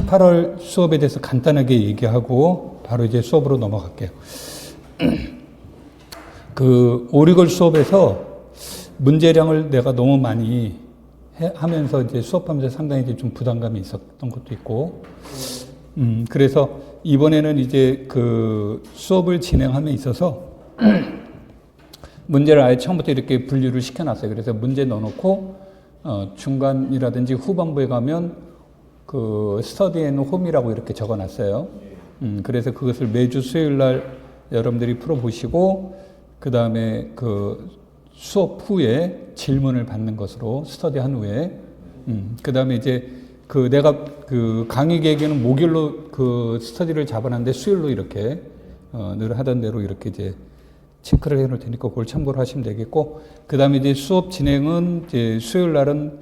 7, 8월 수업에 대해서 간단하게 얘기하고 바로 이제 수업으로 넘어갈게요. 그 오리걸 수업에서 문제량을 내가 너무 많이 하면서 이제 수업하면서 상당히 이제 좀 부담감이 있었던 것도 있고, 그래서 이번에는 이제 그 수업을 진행함에 있어서 문제를 아예 처음부터 이렇게 분류를 시켜놨어요. 그래서 문제 넣어놓고 중간이라든지 후반부에 가면 그 스터디 앤 홈이라고 이렇게 적어놨어요. 그래서 그것을 매주 수요일 날 여러분들이 풀어보시고 그 다음에 그 수업 후에 질문을 받는 것으로 스터디한 후에 그 다음에 이제 그 내가 그 강의 계획에는 목요일로 그 스터디를 잡아놨는데 수요일로 이렇게 늘 하던 대로 이렇게 이제 체크를 해놓을 테니까 그걸 참고를 하시면 되겠고, 그 다음에 이제 수업 진행은 이제 수요일 날은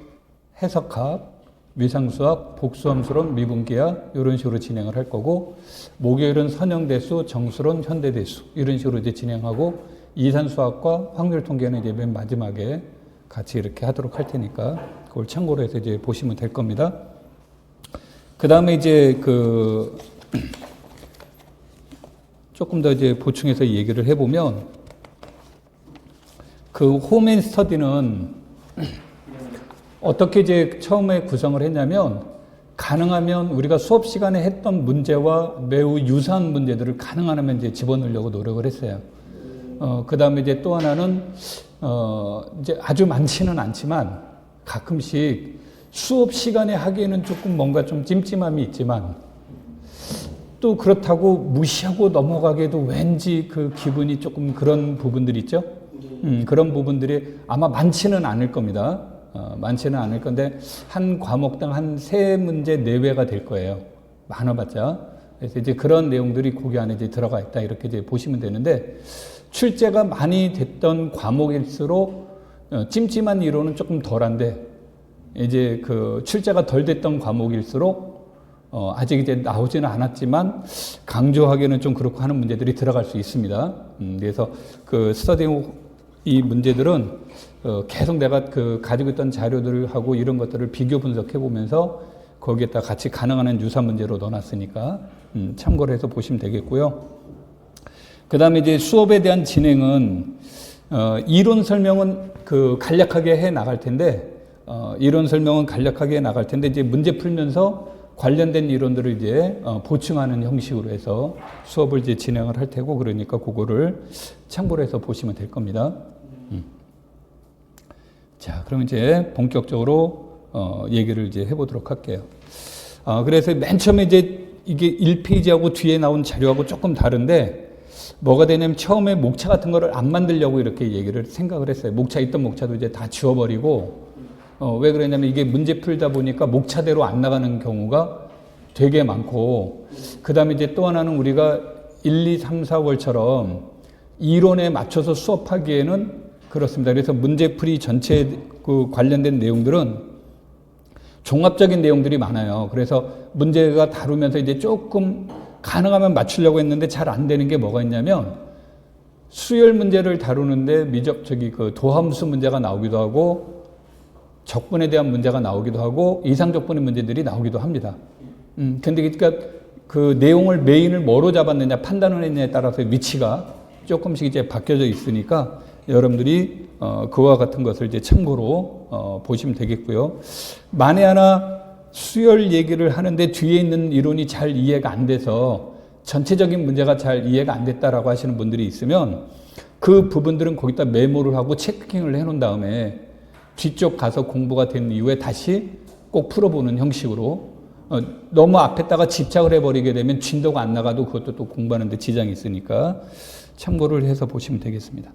해석학, 위상수학, 복수함수론, 미분기하 이런 식으로 진행을 할 거고, 목요일은 선형대수, 정수론, 현대대수 이런 식으로 이제 진행하고, 이산수학과 확률통계는 이제 맨 마지막에 같이 이렇게 하도록 할 테니까 그걸 참고로 해서 이제 보시면 될 겁니다. 그 다음에 이제 그 조금 더 이제 보충해서 얘기를 해보면, 그 홈앤 스터디는 어떻게 이제 처음에 구성을 했냐면, 가능하면 우리가 수업 시간에 했던 문제와 매우 유사한 문제들을 가능하면 이제 집어넣으려고 노력을 했어요. 그 다음에 이제 또 하나는, 이제 아주 많지는 않지만 가끔씩 수업 시간에 하기에는 조금 뭔가 좀 찜찜함이 있지만 또 그렇다고 무시하고 넘어가기에도 왠지 그 기분이 조금 그런 부분들이 있죠. 그런 부분들이 아마 많지는 않을 겁니다. 많지는 않을 건데 한 과목당 한 3문제 내외가 될 거예요. 많아봤자. 그래서 이제 그런 내용들이 거기 안에 이제 들어가 있다 이렇게 이제 보시면 되는데, 출제가 많이 됐던 과목일수록 찜찜한 이론은 조금 덜한데, 이제 그 출제가 덜 됐던 과목일수록 아직 이제 나오지는 않았지만 강조하기에는 좀 그렇고 하는 문제들이 들어갈 수 있습니다. 그래서 그 스터디 이 문제들은 계속 내가 그 가지고 있던 자료들하고 이런 것들을 비교 분석해 보면서 거기에다 같이 가능한 한 유사 문제로 넣어놨으니까 참고를 해서 보시면 되겠고요. 그 다음에 이제 수업에 대한 진행은 이론 설명은 그 간략하게 해 나갈 텐데, 이론 설명은 간략하게 해 나갈 텐데 이제 문제 풀면서 관련된 이론들을 이제 보충하는 형식으로 해서 수업을 이제 진행을 할 테고, 그러니까 그거를 참고로 해서 보시면 될 겁니다. 자, 그럼 이제 본격적으로 얘기를 이제 해보도록 할게요. 그래서 맨 처음에 이제 이게 1페이지하고 뒤에 나온 자료하고 조금 다른데, 뭐가 되냐면 처음에 목차 같은 거를 안 만들려고 이렇게 얘기를 생각을 했어요. 목차 있던 목차도 이제 다 지워버리고, 왜 그러냐면 이게 문제 풀다 보니까 목차대로 안 나가는 경우가 되게 많고, 그 다음에 이제 또 하나는 우리가 1, 2, 3, 4월처럼 이론에 맞춰서 수업하기에는 그렇습니다. 그래서 문제풀이 전체 그 관련된 내용들은 종합적인 내용들이 많아요. 그래서 문제가 다루면서 이제 조금 가능하면 맞추려고 했는데 잘 안 되는 게 뭐가 있냐면, 수열 문제를 다루는데 그 도함수 문제가 나오기도 하고, 적분에 대한 문제가 나오기도 하고, 이상적분의 문제들이 나오기도 합니다. 근데 그러니까 그 내용을 메인을 뭐로 잡았느냐, 판단을 했느냐에 따라서 위치가 조금씩 이제 바뀌어져 있으니까 여러분들이 그와 같은 것을 이제 참고로 보시면 되겠고요. 만에 하나 수열 얘기를 하는데 뒤에 있는 이론이 잘 이해가 안 돼서 전체적인 문제가 잘 이해가 안 됐다라고 하시는 분들이 있으면, 그 부분들은 거기다 메모를 하고 체킹을 해놓은 다음에 뒤쪽 가서 공부가 된 이후에 다시 꼭 풀어보는 형식으로, 너무 앞에다가 집착을 해버리게 되면 진도가 안 나가도 그것도 또 공부하는데 지장이 있으니까 참고를 해서 보시면 되겠습니다.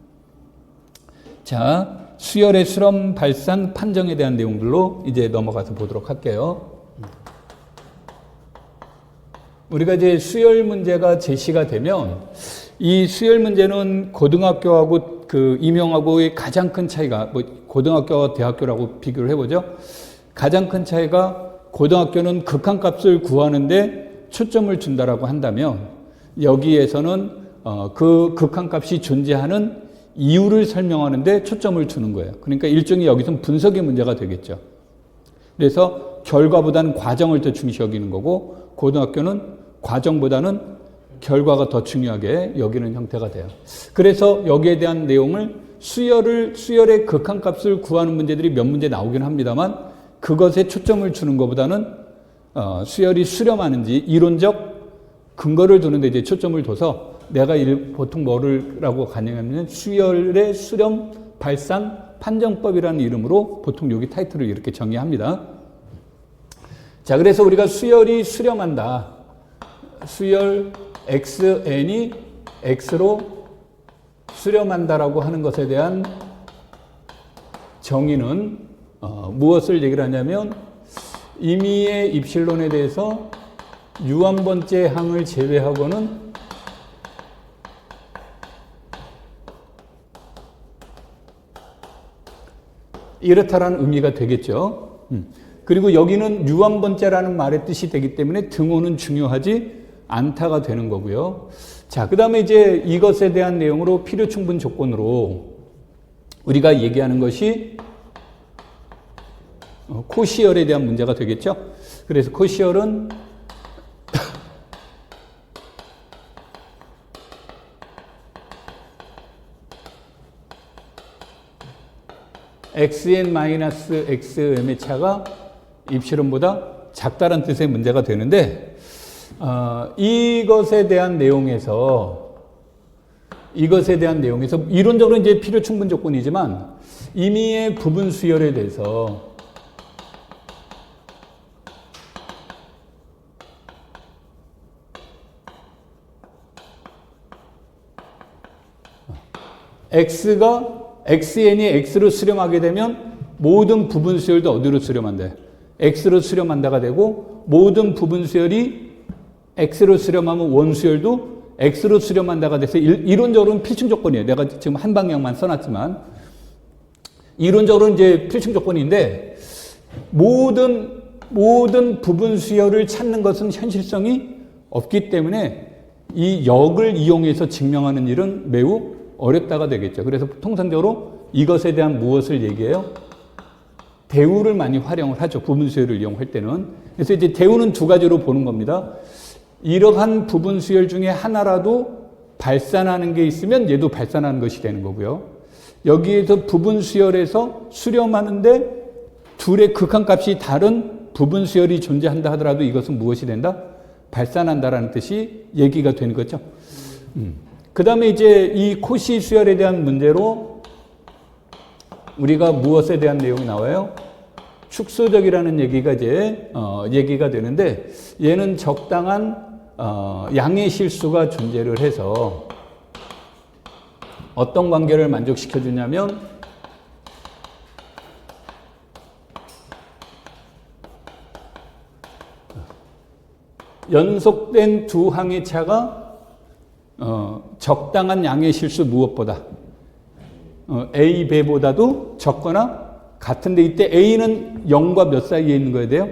자, 수열의 수렴, 발산, 판정에 대한 내용들로 이제 넘어가서 보도록 할게요. 우리가 이제 수열 문제가 제시가 되면, 이 수열 문제는 고등학교하고 그 임용하고의 가장 큰 차이가, 뭐 고등학교와 대학교라고 비교를 해보죠. 가장 큰 차이가, 고등학교는 극한값을 구하는데 초점을 준다라고 한다면, 여기에서는 그 극한값이 존재하는 이유를 설명하는데 초점을 두는 거예요. 그러니까 일종의 여기서는 분석의 문제가 되겠죠. 그래서 결과보다는 과정을 더 중시 여기는 거고, 고등학교는 과정보다는 결과가 더 중요하게 여기는 형태가 돼요. 그래서 여기에 대한 내용을 수열의 극한값을 구하는 문제들이 몇 문제 나오긴 합니다만, 그것에 초점을 주는 것보다는 수열이 수렴하는지 이론적 근거를 두는데 이제 초점을 둬서, 내가 보통 뭐라고 가능하면 수열의 수렴 발산 판정법이라는 이름으로 보통 여기 타이틀을 이렇게 정의합니다. 자, 그래서 우리가 수열이 수렴한다. 수열 xn이 x로 수렴한다라고 하는 것에 대한 정의는 무엇을 얘기를 하냐면, 임의의 입실론에 대해서 u1번째 항을 제외하고는 이렇다라는 의미가 되겠죠. 그리고 여기는 u1번째라는 말의 뜻이 되기 때문에 등호는 중요하지 않다가 되는 거고요. 자, 그 다음에 이제 이것에 대한 내용으로 필요 충분 조건으로 우리가 얘기하는 것이 코시열에 대한 문제가 되겠죠. 그래서 코시열은 xn-xm의 차가 입실론보다 작다는 뜻의 문제가 되는데, 이것에 대한 내용에서 이론적으로 이제 필요 충분 조건이지만, 임의의 부분 수열에 대해서 xn이 x로 수렴하게 되면 모든 부분 수열도 어디로 수렴한대? x로 수렴한다가 되고, 모든 부분 수열이 x로 수렴하면 원수열도 x로 수렴한다가 돼서 이론적으로는 필충 조건이에요. 내가 지금 한 방향만 써놨지만 이론적으로는 이제 필충 조건인데, 모든 부분 수열을 찾는 것은 현실성이 없기 때문에 이 역을 이용해서 증명하는 일은 매우 어렵다가 되겠죠. 그래서 통상적으로 이것에 대한 무엇을 얘기해요? 대우를 많이 활용을 하죠. 부분 수열을 이용할 때는. 그래서 이제 대우는 두 가지로 보는 겁니다. 이러한 부분 수열 중에 하나라도 발산하는 게 있으면 얘도 발산하는 것이 되는 거고요. 여기에서 부분 수열에서 수렴하는데 둘의 극한값이 다른 부분 수열이 존재한다 하더라도 이것은 무엇이 된다? 발산한다라는 뜻이 얘기가 되는 거죠. 그 다음에 이제 이 코시 수열에 대한 문제로 우리가 무엇에 대한 내용이 나와요? 축소적이라는 얘기가 이제 얘기가 되는데, 얘는 적당한 양의 실수가 존재를 해서 어떤 관계를 만족시켜 주냐면, 연속된 두 항의 차가 적당한 양의 실수 무엇보다 A 배보다도 적거나 같은데, 이때 A는 0과 몇 사이에 있는 거야 돼요?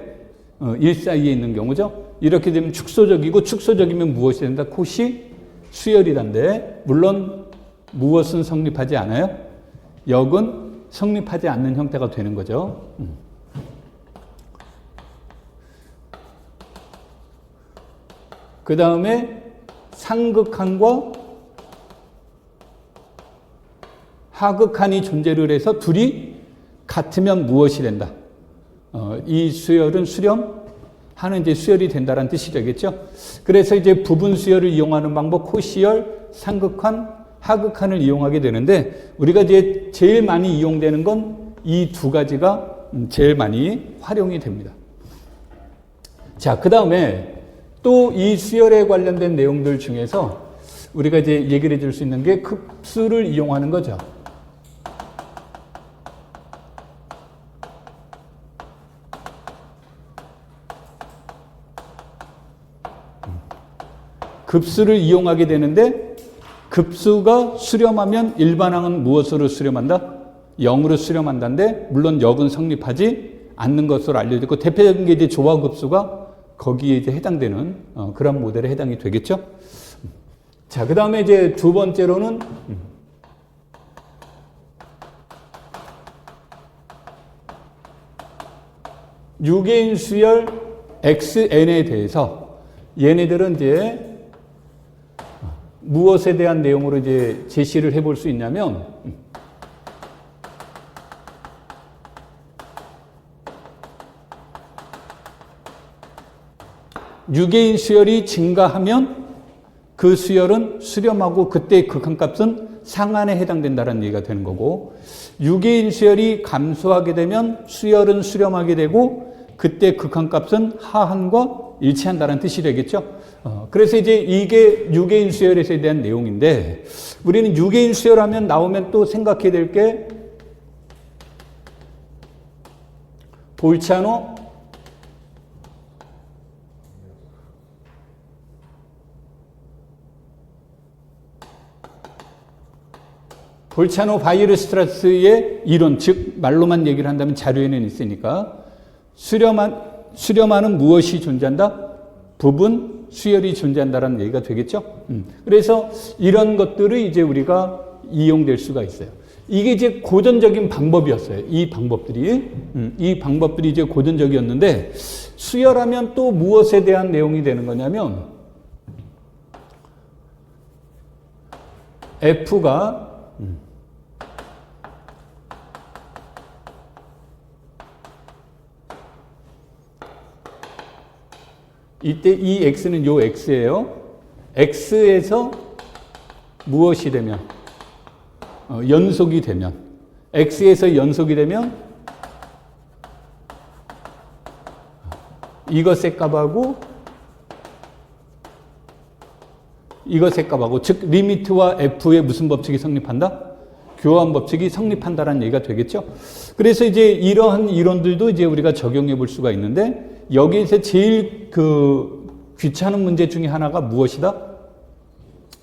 1 사이에 있는 경우죠. 이렇게 되면 축소적이고, 축소적이면 무엇이 된다? 코시 수열이란데, 물론 무엇은 성립하지 않아요? 역은 성립하지 않는 형태가 되는 거죠. 그 다음에 상극한과 하극한이 존재를 해서 둘이 같으면 무엇이 된다? 이 수열은 수렴하는 이제 수열이 된다는 뜻이 되겠죠. 그래서 이제 부분 수열을 이용하는 방법, 코시열, 상극한, 하극한을 이용하게 되는데, 우리가 이제 제일 많이 이용되는 건 이 두 가지가 제일 많이 활용이 됩니다. 자, 그 다음에 또 이 수열에 관련된 내용들 중에서 우리가 이제 얘기를 해줄 수 있는 게 급수를 이용하는 거죠. 급수를 이용하게 되는데, 급수가 수렴하면 일반항은 무엇으로 수렴한다? 0으로 수렴한다는데, 물론 역은 성립하지 않는 것으로 알려졌고, 대표적인 게 이제 조화급수가 거기에 이제 해당되는 그런 모델에 해당이 되겠죠. 자, 그 다음에 이제 두 번째로는 유개인 수열 XN에 대해서 얘네들은 이제 무엇에 대한 내용으로 이제 제시를 해볼 수 있냐면 유개인 수열이 증가하면 그 수열은 수렴하고 그때의 극한값은 상한에 해당된다는 얘기가 되는 거고, 유개인 수열이 감소하게 되면 수열은 수렴하게 되고 그때 극한값은 하한과 일치한다는 뜻이 되겠죠. 그래서 이제 이게 유개인 수열에 대한 내용인데, 우리는 유개인 수열하면 나오면 또 생각해야 될 게 볼차노 바이르스트라스의 이론, 즉 말로만 얘기를 한다면 자료에는 있으니까 수렴하는 무엇이 존재한다? 부분 수열이 존재한다라는 얘기가 되겠죠. 그래서 이런 것들을 이제 우리가 이용될 수가 있어요. 이게 이제 고전적인 방법이었어요. 이 방법들이 이제 고전적이었는데, 수열하면 또 무엇에 대한 내용이 되는 거냐면 F가 이때 이 X는 요 X예요. X에서 무엇이 되면 연속이 되면, X에서 연속이 되면 이것의 값하고 이것의 값하고, 즉 리미트와 F의 무슨 법칙이 성립한다? 교환 법칙이 성립한다라는 얘기가 되겠죠. 그래서 이제 이러한 이론들도 이제 우리가 적용해 볼 수가 있는데, 여기에서 제일 귀찮은 문제 중에 하나가 무엇이다?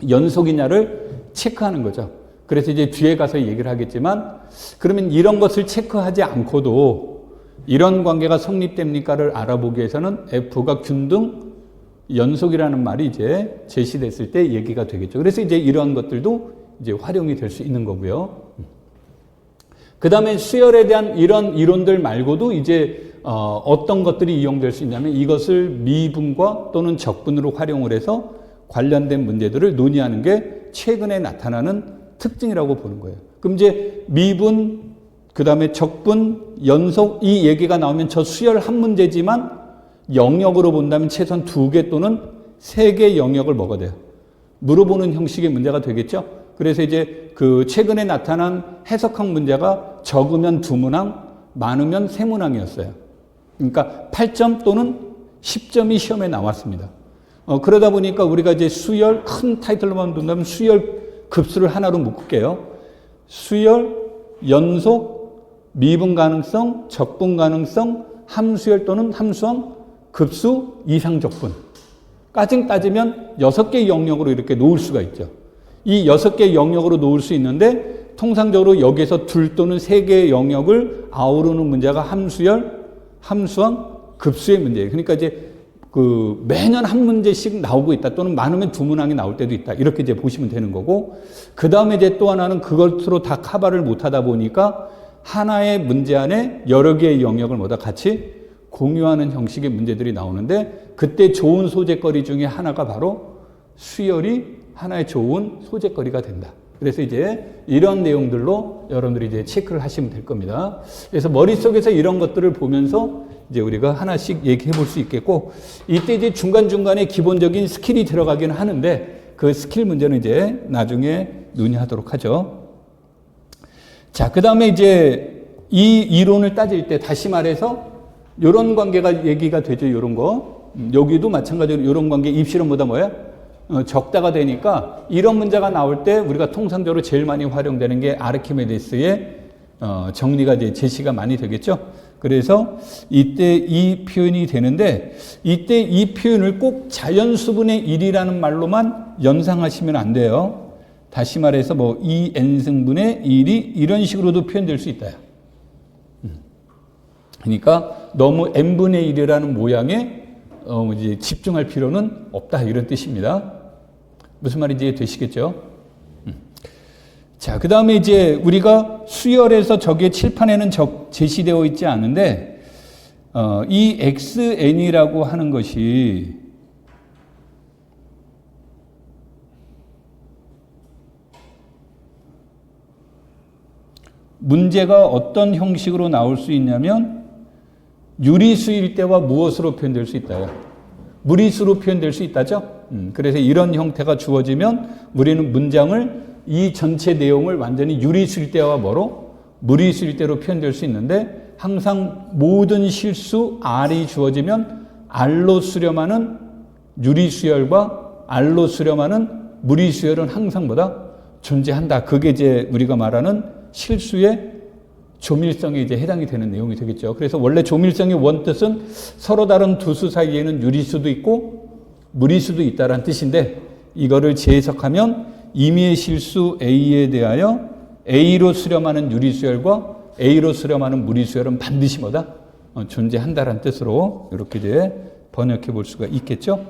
연속이냐를 체크하는 거죠. 그래서 이제 뒤에 가서 얘기를 하겠지만, 그러면 이런 것을 체크하지 않고도 이런 관계가 성립됩니까를 알아보기 위해서는 F가 균등 연속이라는 말이 이제 제시됐을 때 얘기가 되겠죠. 그래서 이제 이러한 것들도 이제 활용이 될 수 있는 거고요. 그 다음에 수열에 대한 이런 이론들 말고도 이제 어떤 것들이 이용될 수 있냐면, 이것을 미분과 또는 적분으로 활용을 해서 관련된 문제들을 논의하는 게 최근에 나타나는 특징이라고 보는 거예요. 그럼 이제 미분, 그 다음에 적분, 연속, 이 얘기가 나오면 저 수열 한 문제지만 영역으로 본다면 최소한 2개 또는 3개 영역을 먹어야 돼요. 물어보는 형식의 문제가 되겠죠. 그래서 이제 최근에 나타난 해석학 문제가 적으면 2문항, 많으면 3문항이었어요. 그러니까 8점 또는 10점이 시험에 나왔습니다. 그러다 보니까 우리가 이제 수열, 큰 타이틀로만 본다면 수열 급수를 하나로 묶을게요. 수열, 연속, 미분 가능성, 적분 가능성, 함수열 또는 함수항, 급수, 이상 적분. 까지 따지면 6개의 영역으로 이렇게 놓을 수가 있죠. 이 6개의 영역으로 놓을 수 있는데, 통상적으로 여기에서 2 또는 3개의 영역을 아우르는 문제가 함수열, 함수항, 급수의 문제예요. 그러니까 이제 매년 한 문제씩 나오고 있다, 또는 많으면 2문항이 나올 때도 있다, 이렇게 이제 보시면 되는 거고, 그 다음에 이제 또 하나는 그것으로 다 커버를 못 하다 보니까 하나의 문제 안에 여러 개의 영역을 모두 같이 공유하는 형식의 문제들이 나오는데, 그때 좋은 소재거리 중에 하나가 바로 수열이 하나의 좋은 소재거리가 된다. 그래서 이제 이런 내용들로 여러분들이 이제 체크를 하시면 될 겁니다. 그래서 머릿속에서 이런 것들을 보면서 이제 우리가 하나씩 얘기해 볼 수 있겠고, 이때 이제 중간중간에 기본적인 스킬이 들어가기는 하는데, 그 스킬 문제는 이제 나중에 논의하도록 하죠. 자, 그 다음에 이제 이 이론을 따질 때 다시 말해서 이런 관계가 얘기가 되죠. 이런 거. 여기도 마찬가지로 이런 관계, 입실험보다 뭐예요? 적다가 되니까 이런 문제가 나올 때 우리가 통상적으로 제일 많이 활용되는 게 아르키메데스의 정리가 이제 제시가 많이 되겠죠. 그래서 이때 이 표현이 되는데, 이때 이 표현을 꼭 자연수분의 1이라는 말로만 연상하시면 안 돼요. 다시 말해서 뭐 2n승분의 1이 이런 식으로도 표현될 수 있다. 그러니까 너무 n분의 1이라는 모양에 이제 집중할 필요는 없다, 이런 뜻입니다. 무슨 말인지 이해되시겠죠? 자, 그 다음에 이제 우리가 수열에서 저게 칠판에는 제시되어 있지 않은데, 이 xn이라고 하는 것이 문제가 어떤 형식으로 나올 수 있냐면 유리수일 때와 무엇으로 표현될 수 있다요? 무리수로 표현될 수 있다죠? 그래서 이런 형태가 주어지면 우리는 문장을 이 전체 내용을 완전히 유리수일 때와 뭐로? 무리수일 때로 표현될 수 있는데 항상 모든 실수 R이 주어지면 R로 수렴하는 유리수열과 R로 수렴하는 무리수열은 항상 뭐다? 존재한다. 그게 이제 우리가 말하는 실수의 조밀성에 이제 해당이 되는 내용이 되겠죠. 그래서 원래 조밀성의 원뜻은 서로 다른 두 수 사이에는 유리수도 있고 무리수도 있다라는 뜻인데 이거를 재해석하면 임의의 실수 A에 대하여 A로 수렴하는 유리수열과 A로 수렴하는 무리수열은 반드시 뭐다? 존재한다라는 뜻으로 이렇게 이제 번역해 볼 수가 있겠죠.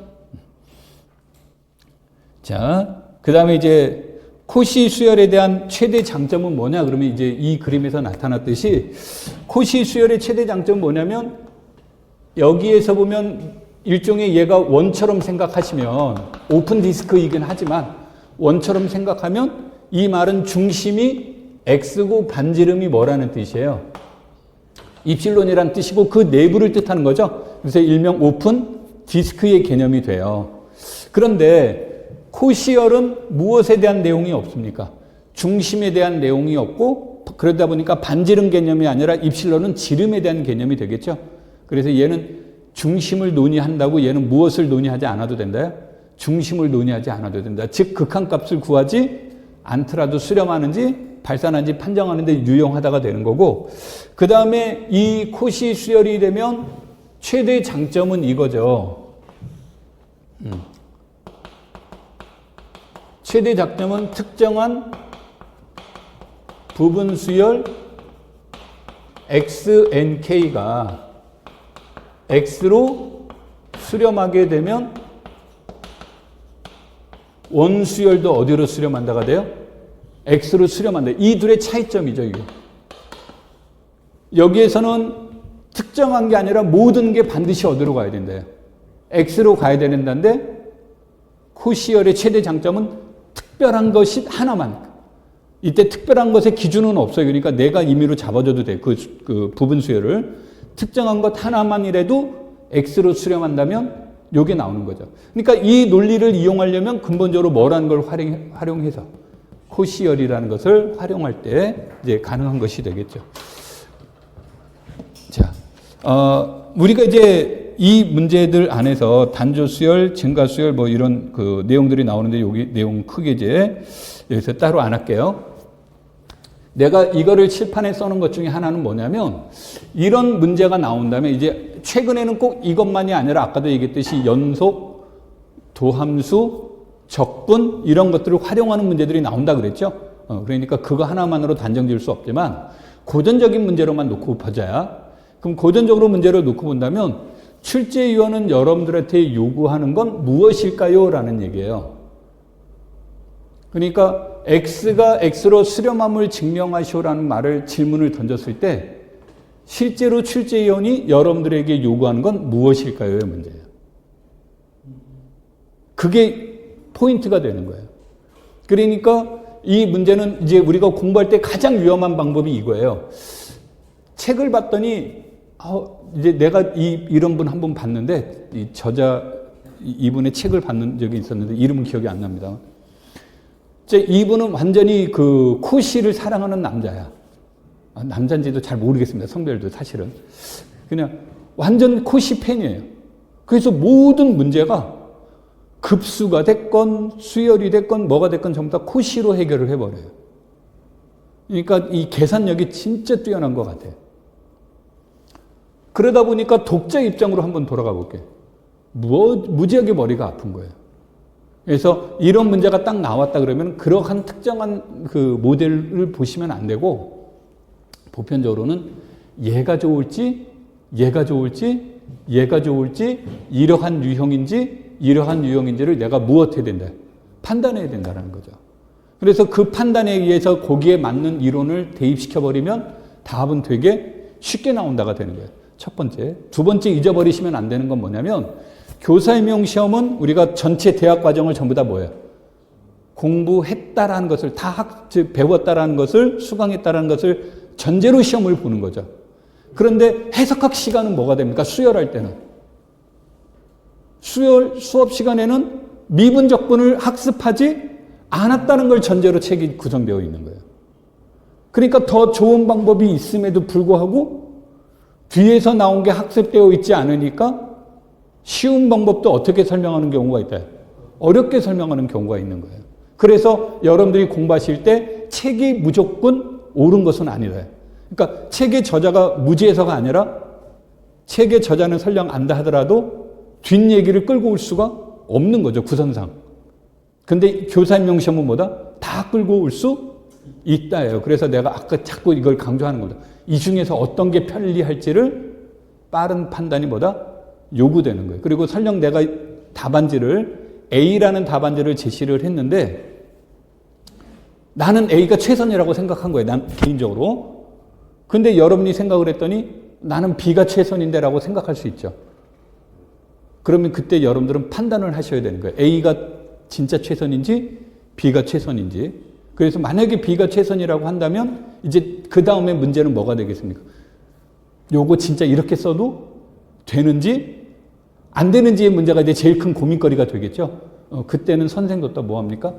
자, 그 다음에 이제 코시 수열에 대한 최대 장점은 뭐냐? 그러면 이제 이 그림에서 나타났듯이 코시 수열의 최대 장점은 뭐냐면 여기에서 보면 일종의 얘가 원처럼 생각하시면 오픈 디스크이긴 하지만 원처럼 생각하면 이 말은 중심이 X고 반지름이 뭐라는 뜻이에요? 입실론이라는 뜻이고 그 내부를 뜻하는 거죠. 그래서 일명 오픈 디스크의 개념이 돼요. 그런데 코시열은 무엇에 대한 내용이 없습니까? 중심에 대한 내용이 없고 그러다 보니까 반지름 개념이 아니라 입실론은 지름에 대한 개념이 되겠죠. 그래서 얘는 중심을 논의한다고 얘는 무엇을 논의하지 않아도 된다요? 중심을 논의하지 않아도 된다. 즉 극한값을 구하지 않더라도 수렴하는지 발산하는지 판정하는 데 유용하다가 되는 거고 그 다음에 이 코시 수열이 되면 최대 장점은 이거죠. 최대 장점은 특정한 부분 수열 XNK가 X로 수렴하게 되면 원수열도 어디로 수렴한다가 돼요? X로 수렴한다. 이 둘의 차이점이죠, 이게. 여기에서는 특정한 게 아니라 모든 게 반드시 어디로 가야 된대요? X로 가야 된다는데 코시열의 최대 장점은 특별한 것이 하나만. 이때 특별한 것의 기준은 없어요. 그러니까 내가 임의로 잡아줘도 돼. 그 부분 수열을. 특정한 것 하나만이라도 X로 수렴한다면 요게 나오는 거죠. 그러니까 이 논리를 이용하려면 근본적으로 뭐라는 걸 활용해서 코시열이라는 것을 활용할 때 이제 가능한 것이 되겠죠. 자, 우리가 이제 이 문제들 안에서 단조수열, 증가수열 뭐 이런 그 내용들이 나오는데 여기 내용 크게 이제 여기서 따로 안 할게요. 내가 이거를 칠판에 써놓은 것 중에 하나는 뭐냐면 이런 문제가 나온다면 이제 최근에는 꼭 이것만이 아니라 아까도 얘기했듯이 연속, 도함수, 적분 이런 것들을 활용하는 문제들이 나온다 그랬죠. 그러니까 그거 하나만으로 단정 지을 수 없지만 고전적인 문제로만 놓고 보자야. 그럼 고전적으로 문제를 놓고 본다면 출제위원은 여러분들한테 요구하는 건 무엇일까요? 라는 얘기예요. 그러니까 X가 X로 수렴함을 증명하시오라는 질문을 던졌을 때 실제로 출제위원이 여러분들에게 요구하는 건 무엇일까요? 의 문제예요. 그게 포인트가 되는 거예요. 그러니까 이 문제는 이제 우리가 공부할 때 가장 위험한 방법이 이거예요. 책을 봤더니 이제 내가 이런 분 한 분 봤는데 이 저자 이분의 책을 봤는 적이 있었는데 이름은 기억이 안 납니다. 이분은 완전히 그 코시를 사랑하는 남자야. 남자인지도 잘 모르겠습니다. 성별도 사실은. 그냥 완전 코시 팬이에요. 그래서 모든 문제가 급수가 됐건 수열이 됐건 뭐가 됐건 전부 다 코시로 해결을 해버려요. 그러니까 이 계산력이 진짜 뛰어난 것 같아요. 그러다 보니까 독자 입장으로 한번 돌아가 볼게요. 무지하게 머리가 아픈 거예요. 그래서 이런 문제가 딱 나왔다 그러면 그러한 특정한 그 모델을 보시면 안 되고 보편적으로는 얘가 좋을지 얘가 좋을지 얘가 좋을지 이러한 유형인지 이러한 유형인지를 내가 무엇해야 된다? 판단해야 된다는 거죠. 그래서 그 판단에 의해서 거기에 맞는 이론을 대입시켜버리면 답은 되게 쉽게 나온다가 되는 거예요. 첫 번째. 두 번째 잊어버리시면 안 되는 건 뭐냐면 교사임용 시험은 우리가 전체 대학 과정을 전부 다 뭐예요? 공부했다라는 것을 배웠다라는 것을 수강했다라는 것을 전제로 시험을 보는 거죠. 그런데 해석학 시간은 뭐가 됩니까? 수열할 때는. 수업 시간에는 미분적분을 학습하지 않았다는 걸 전제로 책이 구성되어 있는 거예요. 그러니까 더 좋은 방법이 있음에도 불구하고 뒤에서 나온 게 학습되어 있지 않으니까 쉬운 방법도 어떻게 설명하는 경우가 있다. 어렵게 설명하는 경우가 있는 거예요. 그래서 여러분들이 공부하실 때 책이 무조건 옳은 것은 아니다. 그러니까 책의 저자가 무지해서가 아니라 책의 저자는 설령 안다 하더라도 뒷얘기를 끌고 올 수가 없는 거죠. 구성상. 근데 교사임용 시험은 뭐다? 다 끌고 올 수 있다예요. 그래서 내가 아까 자꾸 이걸 강조하는 겁니다. 이 중에서 어떤 게 편리할지를 빠른 판단이 뭐다? 요구되는 거예요. 그리고 설령 내가 답안지를 A라는 답안지를 제시를 했는데 나는 A가 최선이라고 생각한 거예요. 난 개인적으로. 근데 여러분이 생각을 했더니 나는 B가 최선인데 라고 생각할 수 있죠. 그러면 그때 여러분들은 판단을 하셔야 되는 거예요. A가 진짜 최선인지 B가 최선인지. 그래서 만약에 B가 최선이라고 한다면 이제 그 다음에 문제는 뭐가 되겠습니까? 요거 진짜 이렇게 써도 되는지 안 되는지의 문제가 이제 제일 큰 고민거리가 되겠죠. 그때는 선생도 또 뭐합니까?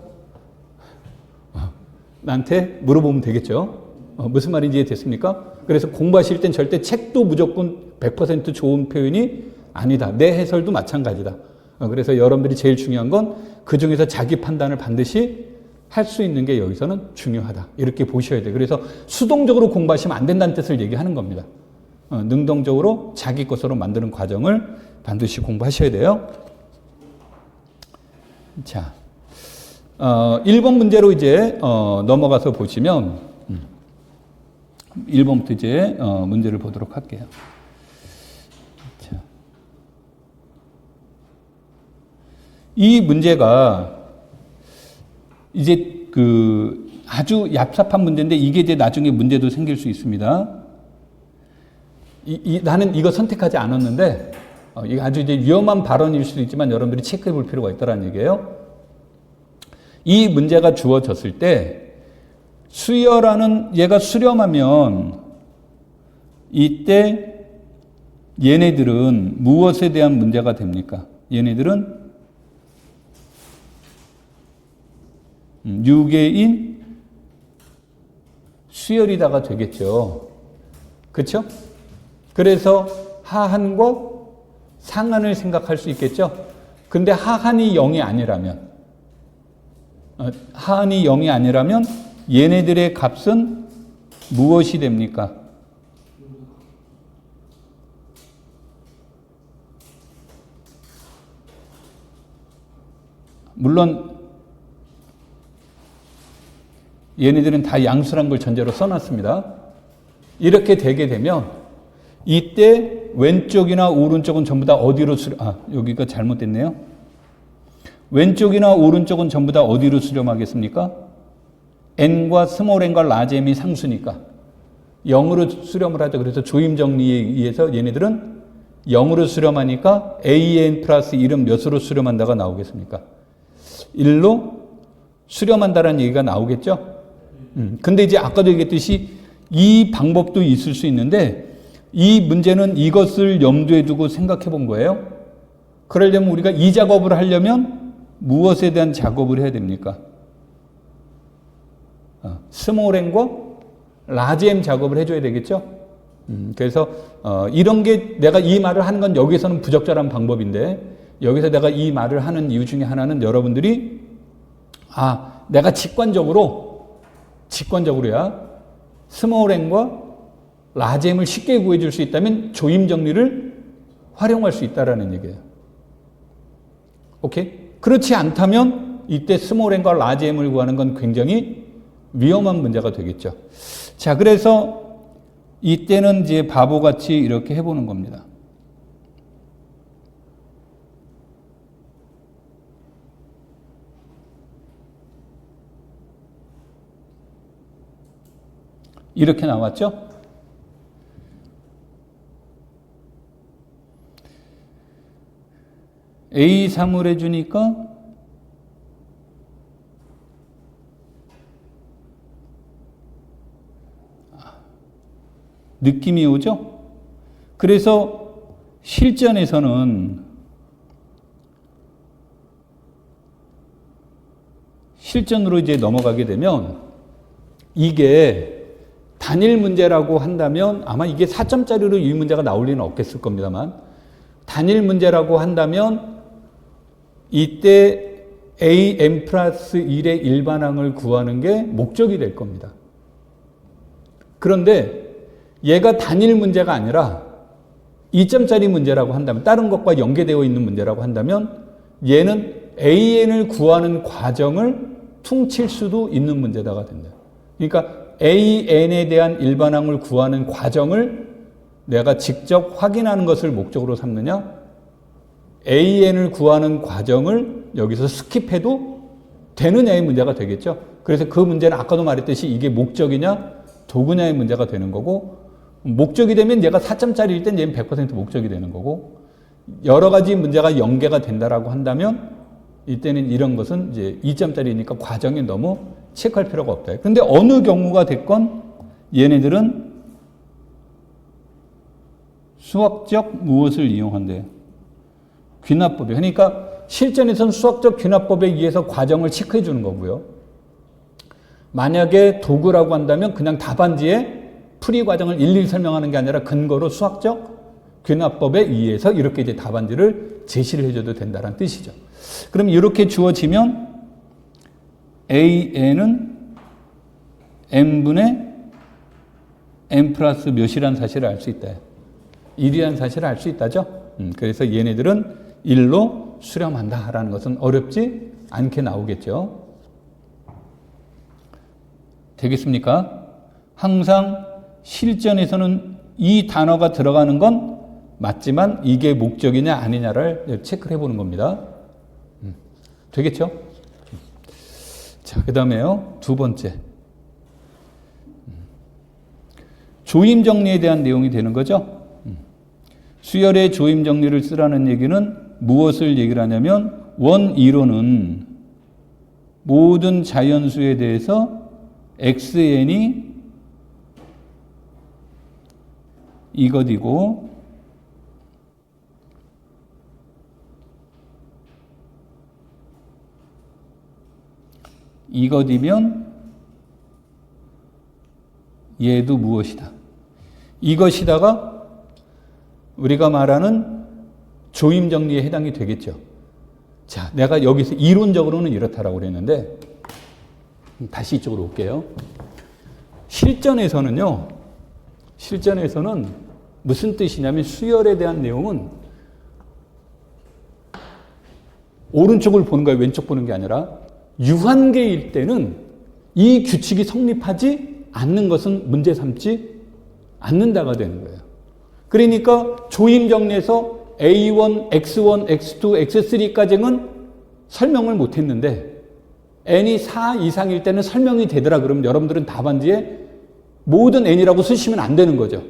나한테 물어보면 되겠죠. 무슨 말인지 이해됐습니까? 그래서 공부하실 땐 절대 책도 무조건 100% 좋은 표현이 아니다. 내 해설도 마찬가지다. 그래서 여러분들이 제일 중요한 건 그중에서 자기 판단을 반드시 할 수 있는 게 여기서는 중요하다. 이렇게 보셔야 돼요. 그래서 수동적으로 공부하시면 안 된다는 뜻을 얘기하는 겁니다. 능동적으로 자기 것으로 만드는 과정을 반드시 공부하셔야 돼요. 자, 1번 문제로 이제 넘어가서 보시면 1번부터 이제 문제를 보도록 할게요. 자, 이 문제가 이제 아주 얍삽한 문제인데 이게 이제 나중에 문제도 생길 수 있습니다. 나는 이거 선택하지 않았는데 이게 아주 이제 위험한 발언일 수도 있지만 여러분들이 체크해 볼 필요가 있다는 얘기예요. 이 문제가 주어졌을 때 수열하는 얘가 수렴하면 이때 얘네들은 무엇에 대한 문제가 됩니까? 얘네들은 유계인 수열이다가 되겠죠. 그렇죠? 그래서 하한과 상한을 생각할 수 있겠죠. 근데 하한이 0이 아니라면 하한이 0이 아니라면 얘네들의 값은 무엇이 됩니까? 물론 얘네들은 다 양수란 걸 전제로 써놨습니다. 이렇게 되게 되면 이때 왼쪽이나 오른쪽은 전부 다 어디로 여기가 잘못됐네요. 왼쪽이나 오른쪽은 전부 다 어디로 수렴하겠습니까? n과 스몰 n과 라지 m이 상수니까 0으로 수렴을 하죠. 그래서 조임 정리에 의해서 얘네들은 0으로 수렴하니까 an 플러스 1은 몇으로 수렴한다가 나오겠습니까? 1로 수렴한다라는 얘기가 나오겠죠. 근데 이제 아까도 얘기했듯이 이 방법도 있을 수 있는데 이 문제는 이것을 염두에 두고 생각해 본 거예요. 그러려면 우리가 이 작업을 하려면 무엇에 대한 작업을 해야 됩니까? 스몰 n과 라지 m 작업을 해줘야 되겠죠. 그래서 이런 게 내가 이 말을 하는 건 여기서는 부적절한 방법인데 여기서 내가 이 말을 하는 이유 중에 하나는 여러분들이 내가 직관적으로야 스몰 n과 라지 m을 쉽게 구해줄 수 있다면 조임 정리를 활용할 수 있다라는 얘기예요. 오케이? 그렇지 않다면 이때 스몰 n과 라지 m을 구하는 건 굉장히 위험한 문제가 되겠죠. 자, 그래서 이때는 이제 바보같이 이렇게 해보는 겁니다. 이렇게 나왔죠? A3을 해주니까 느낌이 오죠? 그래서 실전으로 이제 넘어가게 되면 이게 단일 문제라고 한다면 아마 이게 4점짜리로 이 문제가 나올 리는 없겠을 겁니다만 단일 문제라고 한다면 이때 am 플러스 1의 일반항을 구하는 게 목적이 될 겁니다. 그런데 얘가 단일 문제가 아니라 2점짜리 문제라고 한다면 다른 것과 연계되어 있는 문제라고 한다면 얘는 an을 구하는 과정을 퉁칠 수도 있는 문제다가 된다. 그러니까 an에 대한 일반항을 구하는 과정을 내가 직접 확인하는 것을 목적으로 삼느냐 an을 구하는 과정을 여기서 스킵해도 되느냐의 문제가 되겠죠. 그래서 그 문제는 아까도 말했듯이 이게 목적이냐 도구냐의 문제가 되는 거고 목적이 되면 얘가 4점짜리일 땐 얘는 100% 목적이 되는 거고 여러 가지 문제가 연계가 된다라고 한다면 이때는 이런 것은 이제 2점짜리니까 과정에 너무 체크할 필요가 없다. 그런데 어느 경우가 됐건 얘네들은 수학적 무엇을 이용한대요? 귀납법이에요. 그러니까 실전에서는 수학적 귀납법에 의해서 과정을 체크해 주는 거고요. 만약에 도구라고 한다면 그냥 답안지에 풀이 과정을 일일이 설명하는 게 아니라 근거로 수학적 귀납법에 의해서 이렇게 이제 답안지를 제시를 해줘도 된다는 뜻이죠. 그럼 이렇게 주어지면 an은 m분의 m 플러스 몇이라는 사실을 알 수 있다. 1이라는 사실을 알 수 있다죠. 그래서 얘네들은 1로 수렴한다라는 것은 어렵지 않게 나오겠죠. 되겠습니까? 항상 실전에서는 이 단어가 들어가는 건 맞지만 이게 목적이냐 아니냐를 체크를 해보는 겁니다. 되겠죠? 자, 그 다음에요. 두 번째. 조임 정리에 대한 내용이 되는 거죠. 수열의 조임 정리를 쓰라는 얘기는 무엇을 얘기를 하냐면 원이론은 모든 자연수에 대해서 xn이 이것이고 이것이면 얘도 무엇이다. 이것이다가 우리가 말하는 조임 정리에 해당이 되겠죠. 자, 내가 여기서 이론적으로는 이렇다라고 그랬는데 다시 이쪽으로 올게요. 실전에서는 무슨 뜻이냐면 수열에 대한 내용은 오른쪽을 보는 거예요. 왼쪽 보는 게 아니라 유한계일 때는 이 규칙이 성립하지 않는 것은 문제 삼지 않는다가 되는 거예요. 그러니까 조임 정리에서 A1, X1, X2, X3까지는 설명을 못했는데 n이 4 이상일 때는 설명이 되더라. 그러면 여러분들은 답안지에 모든 n이라고 쓰시면 안 되는 거죠.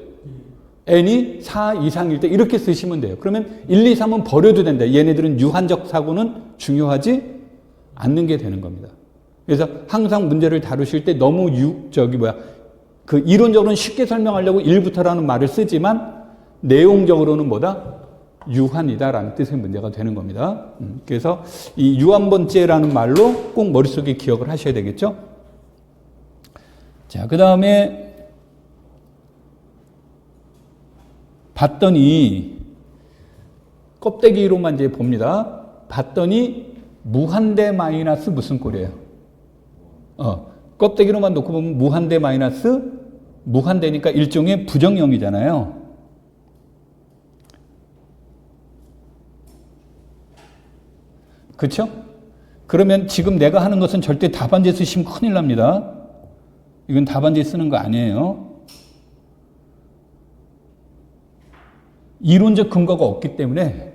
n이 4 이상일 때 이렇게 쓰시면 돼요. 그러면 1, 2, 3은 버려도 된다. 얘네들은 유한적 사고는 중요하지 않는 게 되는 겁니다. 그래서 항상 문제를 다루실 때 너무 그 이론적으로는 쉽게 설명하려고 1부터라는 말을 쓰지만 내용적으로는 뭐다? 유한이다라는 뜻의 문제가 되는 겁니다. 그래서 이 유한번째라는 말로 꼭 머릿속에 기억을 하셔야 되겠죠? 자, 그 다음에 봤더니 껍데기로만 이제 봅니다. 봤더니 무한대 마이너스 무슨 꼴이에요? 껍데기로만 놓고 보면 무한대 마이너스 무한대니까 일종의 부정형이잖아요. 그렇죠? 그러면 지금 내가 하는 것은 절대 답안지 쓰시면 큰일 납니다. 이건 답안지 쓰는 거 아니에요. 이론적 근거가 없기 때문에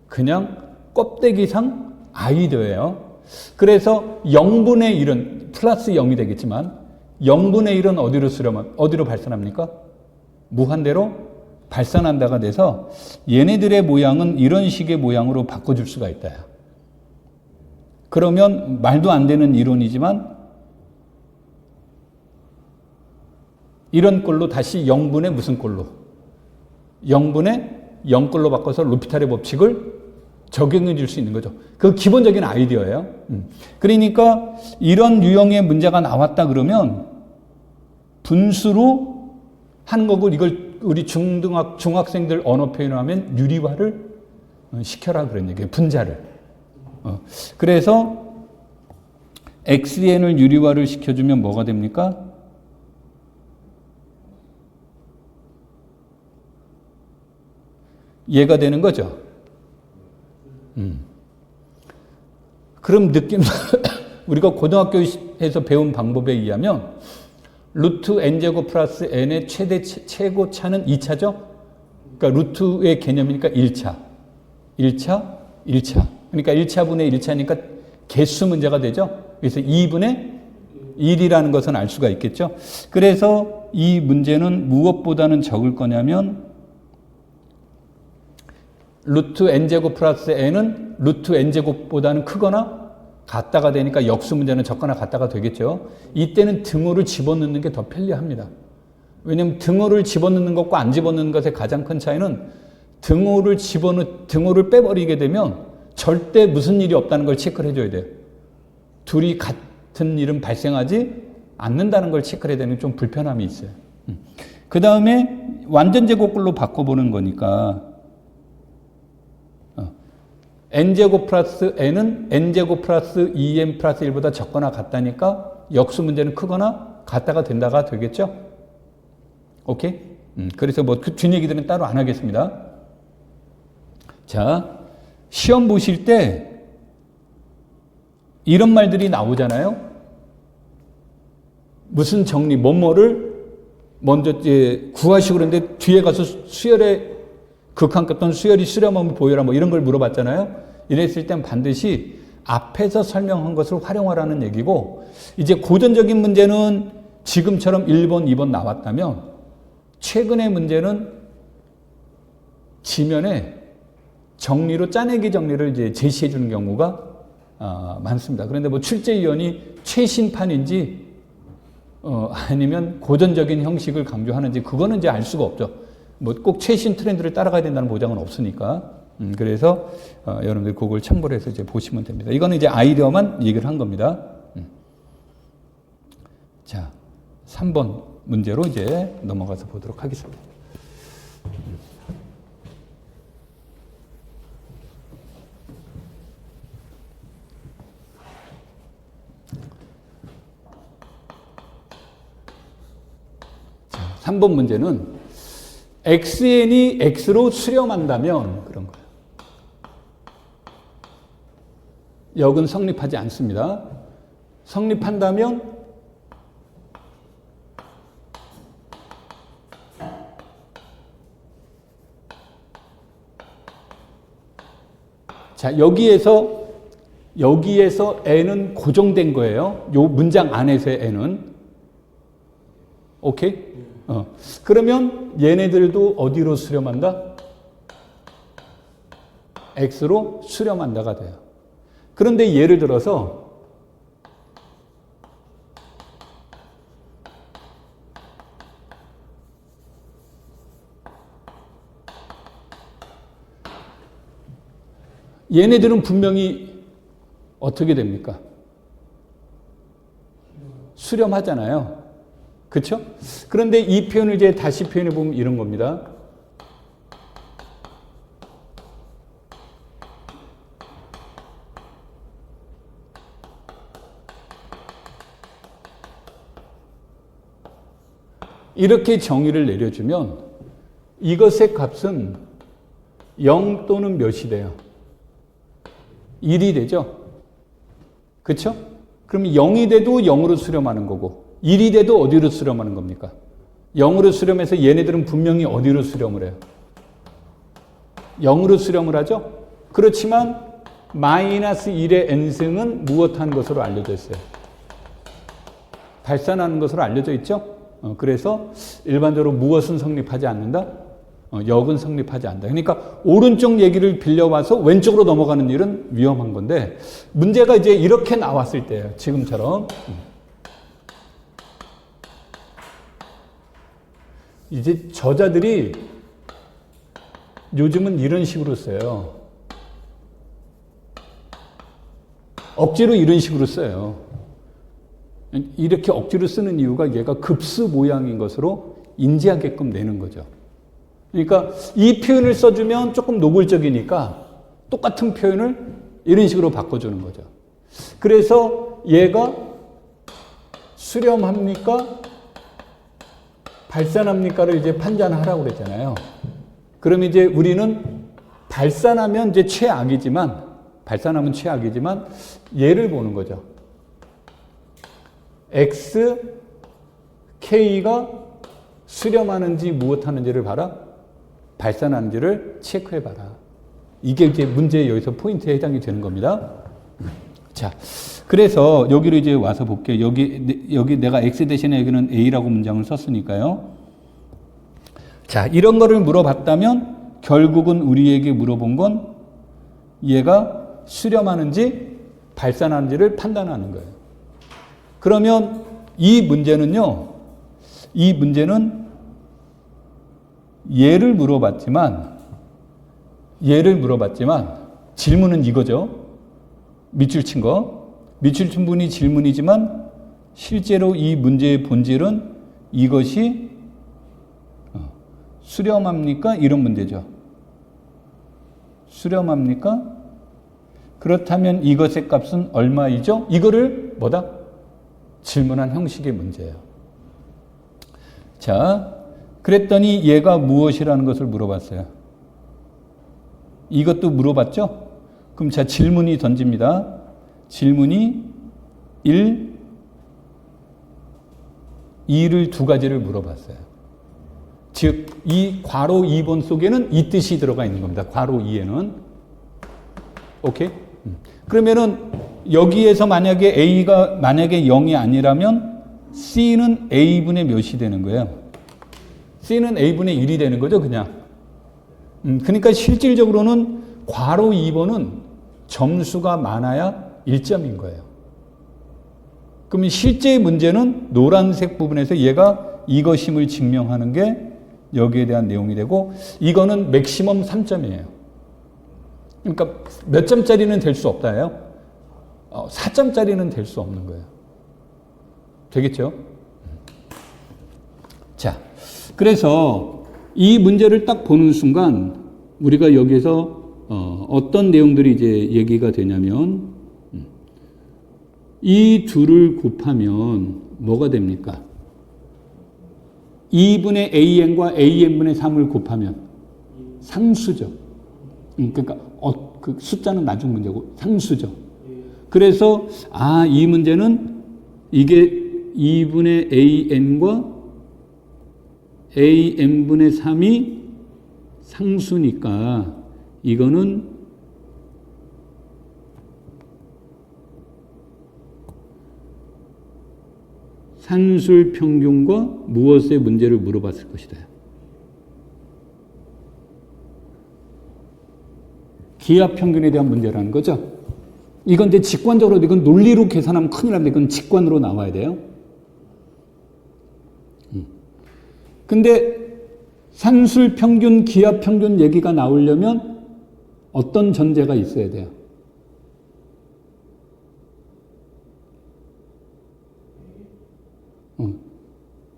그냥 껍데기상 아이디어예요. 그래서 0분의 1은 플러스 0이 되겠지만 0분의 1은 어디로 발산합니까? 무한대로 발산한다가 돼서 얘네들의 모양은 이런 식의 모양으로 바꿔줄 수가 있다. 그러면 말도 안 되는 이론이지만 이런 꼴로 다시 0분의 무슨 꼴로? 0분의 0꼴로 바꿔서 루피탈의 법칙을 적용해 줄 수 있는 거죠. 그 기본적인 아이디어예요. 그러니까 이런 유형의 문제가 나왔다 그러면 분수로 하는 거고 이걸 우리 중학생들 언어 표현을 하면 유리화를 시켜라 그런 얘기예요. 분자를. 그래서 xn을 유리화를 시켜주면 뭐가 됩니까? 얘가 되는 거죠. 그럼 우리가 고등학교에서 배운 방법에 의하면 루트 n제곱 플러스 n의 최고차는 2차죠? 그러니까 루트의 개념이니까 1차. 1차. 그러니까 1차분의 1차니까 개수 문제가 되죠? 그래서 2분의 1이라는 것은 알 수가 있겠죠? 그래서 이 문제는 무엇보다는 적을 거냐면 루트 n제곱 플러스 n은 루트 n제곱보다는 크거나 같다가 되니까 역수 문제는 적거나 같다가 되겠죠. 이때는 등호를 집어넣는 게 더 편리합니다. 왜냐하면 등호를 집어넣는 것과 안 집어넣는 것의 가장 큰 차이는 등호를 빼버리게 되면 절대 무슨 일이 없다는 걸 체크를 해줘야 돼요. 둘이 같은 일은 발생하지 않는다는 걸 체크를 해야 되는 좀 불편함이 있어요. 그 다음에 완전 제곱글로 바꿔보는 거니까 n제곱 플러스 n은 n제곱 플러스 2n 플러스 1보다 적거나 같다니까 역수 문제는 크거나 같다가 된다가 되겠죠? 오케이? 그래서 뭐 그 뒷얘기들은 따로 안 하겠습니다. 자, 시험 보실 때 이런 말들이 나오잖아요. 무슨 정리, 뭐뭐를 먼저 이제 구하시고 그러는데 뒤에 가서 수열에 극한급던 수열이 수렴하면 보여라 뭐 이런 걸 물어봤잖아요. 이랬을 땐 반드시 앞에서 설명한 것을 활용하라는 얘기고 이제 고전적인 문제는 지금처럼 1번, 2번 나왔다면 최근의 문제는 지면에 정리로 짜내기 정리를 이제 제시해 주는 경우가 많습니다. 그런데 뭐 출제위원이 최신판인지 아니면 고전적인 형식을 강조하는지 그거는 이제 알 수가 없죠. 뭐 꼭 최신 트렌드를 따라가야 된다는 보장은 없으니까. 그래서 여러분들 그걸 참고를 해서 이제 보시면 됩니다. 이거는 이제 아이디어만 얘기를 한 겁니다. 자, 3번 문제로 이제 넘어가서 보도록 하겠습니다. 자, 3번 문제는 xn이 x로 수렴한다면 그런 거예요. 역은 성립하지 않습니다. 성립한다면 자, 여기에서 n은 고정된 거예요. 요 문장 안에서의 n은. 오케이? 그러면 얘네들도 어디로 수렴한다? x로 수렴한다가 돼요. 그런데 예를 들어서 얘네들은 분명히 어떻게 됩니까? 수렴하잖아요. 그렇죠? 그런데 이 표현을 이제 다시 표현해 보면 이런 겁니다. 이렇게 정의를 내려주면 이것의 값은 0 또는 몇이 돼요? 1이 되죠? 그렇죠? 그럼 0이 돼도 0으로 수렴하는 거고 1이 돼도 어디로 수렴하는 겁니까? 0으로 수렴해서 얘네들은 분명히 어디로 수렴을 해요? 0으로 수렴을 하죠? 그렇지만 마이너스 1의 n승은 무엇하는 것으로 알려져 있어요? 발산하는 것으로 알려져 있죠? 그래서 일반적으로 무엇은 성립하지 않는다? 역은 성립하지 않는다. 그러니까 오른쪽 얘기를 빌려와서 왼쪽으로 넘어가는 일은 위험한 건데 문제가 이제 이렇게 나왔을 때예요. 지금처럼. 이제 저자들이 요즘은 이런 식으로 써요. 억지로 이런 식으로 써요. 이렇게 억지로 쓰는 이유가 얘가 급수 모양인 것으로 인지하게끔 내는 거죠. 그러니까 이 표현을 써주면 조금 노골적이니까 똑같은 표현을 이런 식으로 바꿔주는 거죠. 그래서 얘가 수렴합니까? 발산합니까를 이제 판단하라고 그랬잖아요. 그럼 이제 우리는 발산하면 이제 발산하면 최악이지만 얘를 보는 거죠. X, K가 수렴하는지 무엇하는지를 봐라. 발산하는지를 체크해봐라. 이게 이제 문제의 여기서 포인트에 해당이 되는 겁니다. 자, 그래서 여기로 이제 와서 볼게요. 여기 내가 X 대신에 여기는 A라고 문장을 썼으니까요. 자, 이런 거를 물어봤다면 결국은 우리에게 물어본 건 얘가 수렴하는지 발산하는지를 판단하는 거예요. 그러면 이 문제는 얘를 물어봤지만 질문은 이거죠. 밑줄 친 거. 밑줄 친 분이 질문이지만 실제로 이 문제의 본질은 이것이 수렴합니까? 이런 문제죠. 수렴합니까? 그렇다면 이것의 값은 얼마이죠? 이거를 뭐다? 질문한 형식의 문제예요. 자, 그랬더니 얘가 무엇이라는 것을 물어봤어요. 이것도 물어봤죠? 그럼 자, 질문이 던집니다. 질문이 1, 2를 두 가지를 물어봤어요. 즉, 이 괄호 2번 속에는 이 뜻이 들어가 있는 겁니다. 괄호 2에는. 오케이? 그러면은 여기에서 만약에 A가 만약에 0이 아니라면 C는 A분의 몇이 되는 거예요? C는 A분의 1이 되는 거죠, 그냥. 그러니까 실질적으로는 괄호 2번은 점수가 많아야 1점인 거예요. 그러면 실제 문제는 노란색 부분에서 얘가 이것임을 증명하는 게 여기에 대한 내용이 되고 이거는 맥시멈 3점이에요. 그러니까 몇 점짜리는 될 수 없다예요. 4점짜리는 될 수 없는 거예요. 되겠죠? 자, 그래서 이 문제를 딱 보는 순간 우리가 여기서 어떤 내용들이 이제 얘기가 되냐면 이 둘을 곱하면 뭐가 됩니까? 2분의 AN과 AN분의 3을 곱하면 상수죠. 그러니까 그 숫자는 나중 문제고 상수죠. 그래서 이 문제는 이게 2분의 AN과 AN분의 3이 상수니까 이거는 산술 평균과 무엇의 문제를 물어봤을 것이다. 기하 평균에 대한 문제라는 거죠. 이건 이제 직관적으로, 이건 논리로 계산하면 큰일 납니다. 이건 직관으로 나와야 돼요. 근데 산술 평균, 기하 평균 얘기가 나오려면 어떤 전제가 있어야 돼요?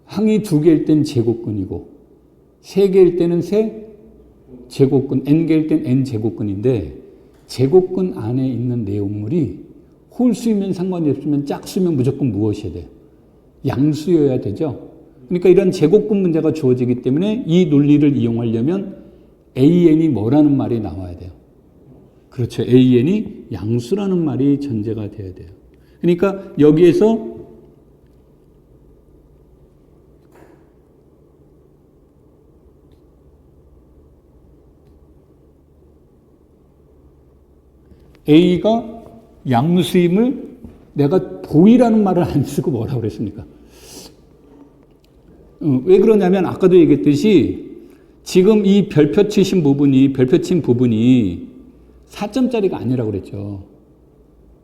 항이 2개일 땐 제곱근이고 3개일 때는 제곱근, n개일 땐 n제곱근인데 제곱근 안에 있는 내용물이 홀수이면 상관이 없으면 짝수면 무조건 무엇이어야 돼요? 양수여야 되죠. 그러니까 이런 제곱근 문제가 주어지기 때문에 이 논리를 이용하려면 AN이 뭐라는 말이 나와야 돼요? 그렇죠. AN이 양수라는 말이 전제가 돼야 돼요. 그러니까 여기에서 A가 양수임을 내가 보이라는 말을 안 쓰고 뭐라고 그랬습니까? 왜 그러냐면 아까도 얘기했듯이 지금 이 별표 치신 부분이, 별표 친 부분이 4점짜리가 아니라고 그랬죠.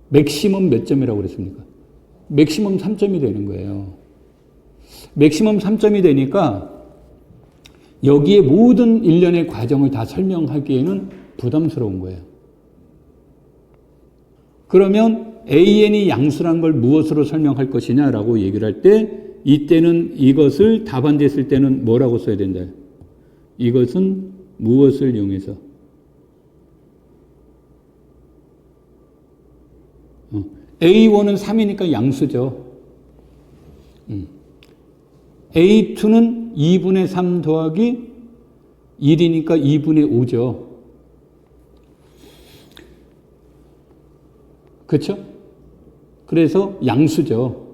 맥시멈 몇 점이라고 그랬습니까? 맥시멈 3점이 되는 거예요. 맥시멈 3점이 되니까 여기에 모든 일련의 과정을 다 설명하기에는 부담스러운 거예요. 그러면 AN이 양수란 걸 무엇으로 설명할 것이냐라고 얘기를 할 때 이때는 이것을 답안지에 쓸 때는 뭐라고 써야 된다? 이것은 무엇을 이용해서? A1은 3이니까 양수죠. A2는 2분의 3 더하기 1이니까 2분의 5죠. 그렇죠? 그래서 양수죠.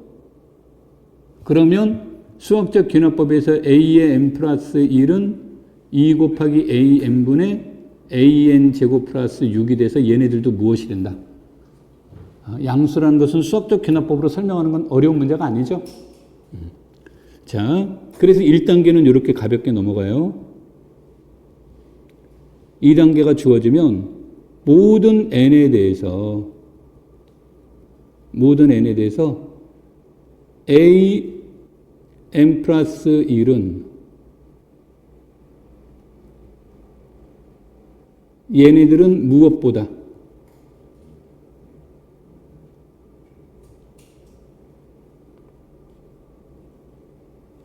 그러면 수학적 귀납법에서 A의 n 플러스 1은 2 곱하기 AN분의 AN 제곱 플러스 6이 돼서 얘네들도 무엇이 된다? 양수라는 것은 수학적 귀납법으로 설명하는 건 어려운 문제가 아니죠. 자, 그래서 1단계는 이렇게 가볍게 넘어가요. 2단계가 주어지면 모든 n에 대해서 A n 플러스 1은 얘네들은 무엇보다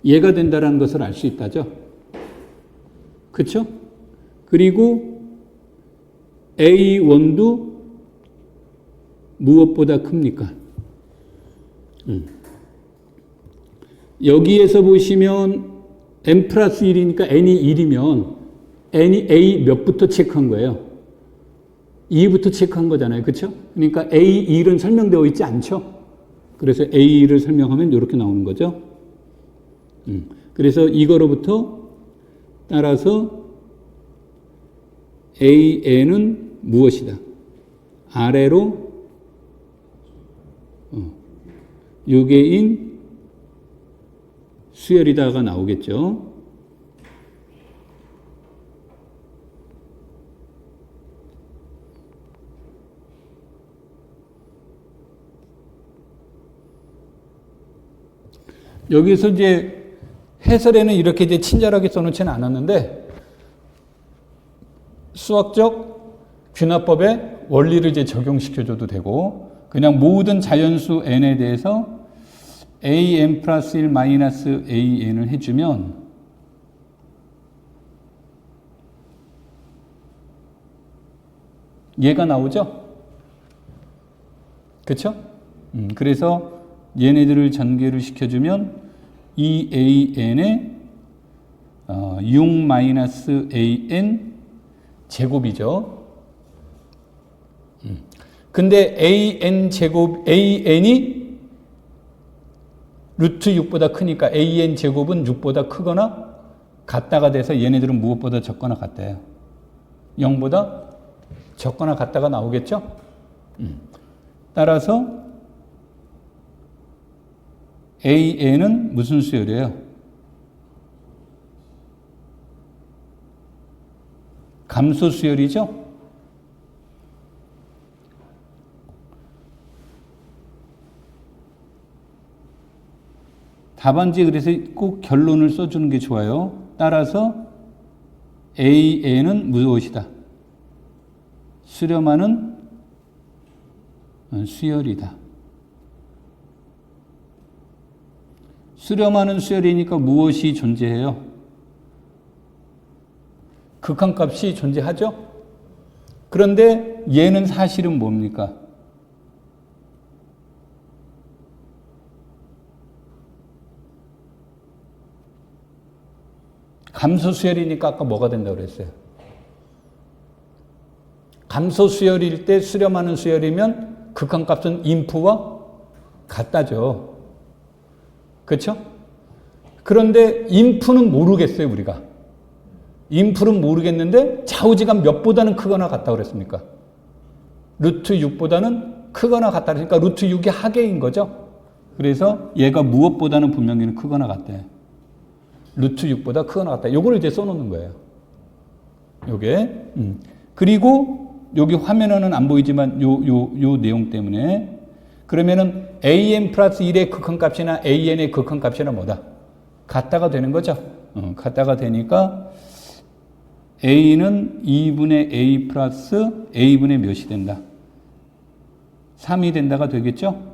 얘가 된다는 것을 알 수 있다죠. 그렇죠? 그리고 A1도 무엇보다 큽니까? 여기에서 보시면 n 플러스 1이니까 n이 1이면 n이 A 몇부터 체크한 거예요? 2부터 체크한 거잖아요. 그렇죠? 그러니까 A1은 설명되어 있지 않죠? 그래서 A1을 설명하면 이렇게 나오는 거죠. 그래서 이거로부터 따라서 AN은 무엇이다? 아래로 6개인 수열이다가 나오겠죠. 여기서 이제 해설에는 이렇게 이제 친절하게 써놓지는 않았는데 수학적 귀납법의 원리를 이제 적용시켜줘도 되고 그냥 모든 자연수 n에 대해서 an 플러스 1 마이너스 an을 해주면 얘가 나오죠? 그렇죠? 그래서 얘네들을 전개를 시켜주면 이 an의 6 마이너스 an 제곱이죠. 근데 an 제곱, an이 루트 6보다 크니까 an 제곱은 6보다 크거나 같다가 돼서 얘네들은 무엇보다 적거나 같대요. 0보다 적거나 같다가 나오겠죠? 따라서 AN은 무슨 수열이에요? 감소 수열이죠? 답안지 그래서 꼭 결론을 써주는 게 좋아요. 따라서 AN은 무엇이다? 수렴하는 수열이다. 수렴하는 수열이니까 무엇이 존재해요? 극한값이 존재하죠? 그런데 얘는 사실은 뭡니까? 감소 수열이니까 아까 뭐가 된다고 그랬어요? 감소 수열일 때 수렴하는 수열이면 극한값은 인프와 같다죠. 그렇죠? 그런데 인프는 모르겠어요, 우리가. 인프는 모르겠는데 좌우지간 몇보다는 크거나 같다고 그랬습니까? 루트 6보다는 크거나 같다 그러니까 루트 6이 하계인 거죠. 그래서 얘가 무엇보다는 분명히 크거나 같대. 루트 6보다 크거나 같다. 요걸 이제 써놓는 거예요. 요게. 그리고 여기 화면에는 안 보이지만 요 내용 때문에 그러면은 an 플러스 1의 극한값이나 an의 극한값이나 뭐다? 같다가 되는 거죠. 같다가 되니까 a는 2분의 a 플러스 a분의 몇이 된다? 3이 된다가 되겠죠?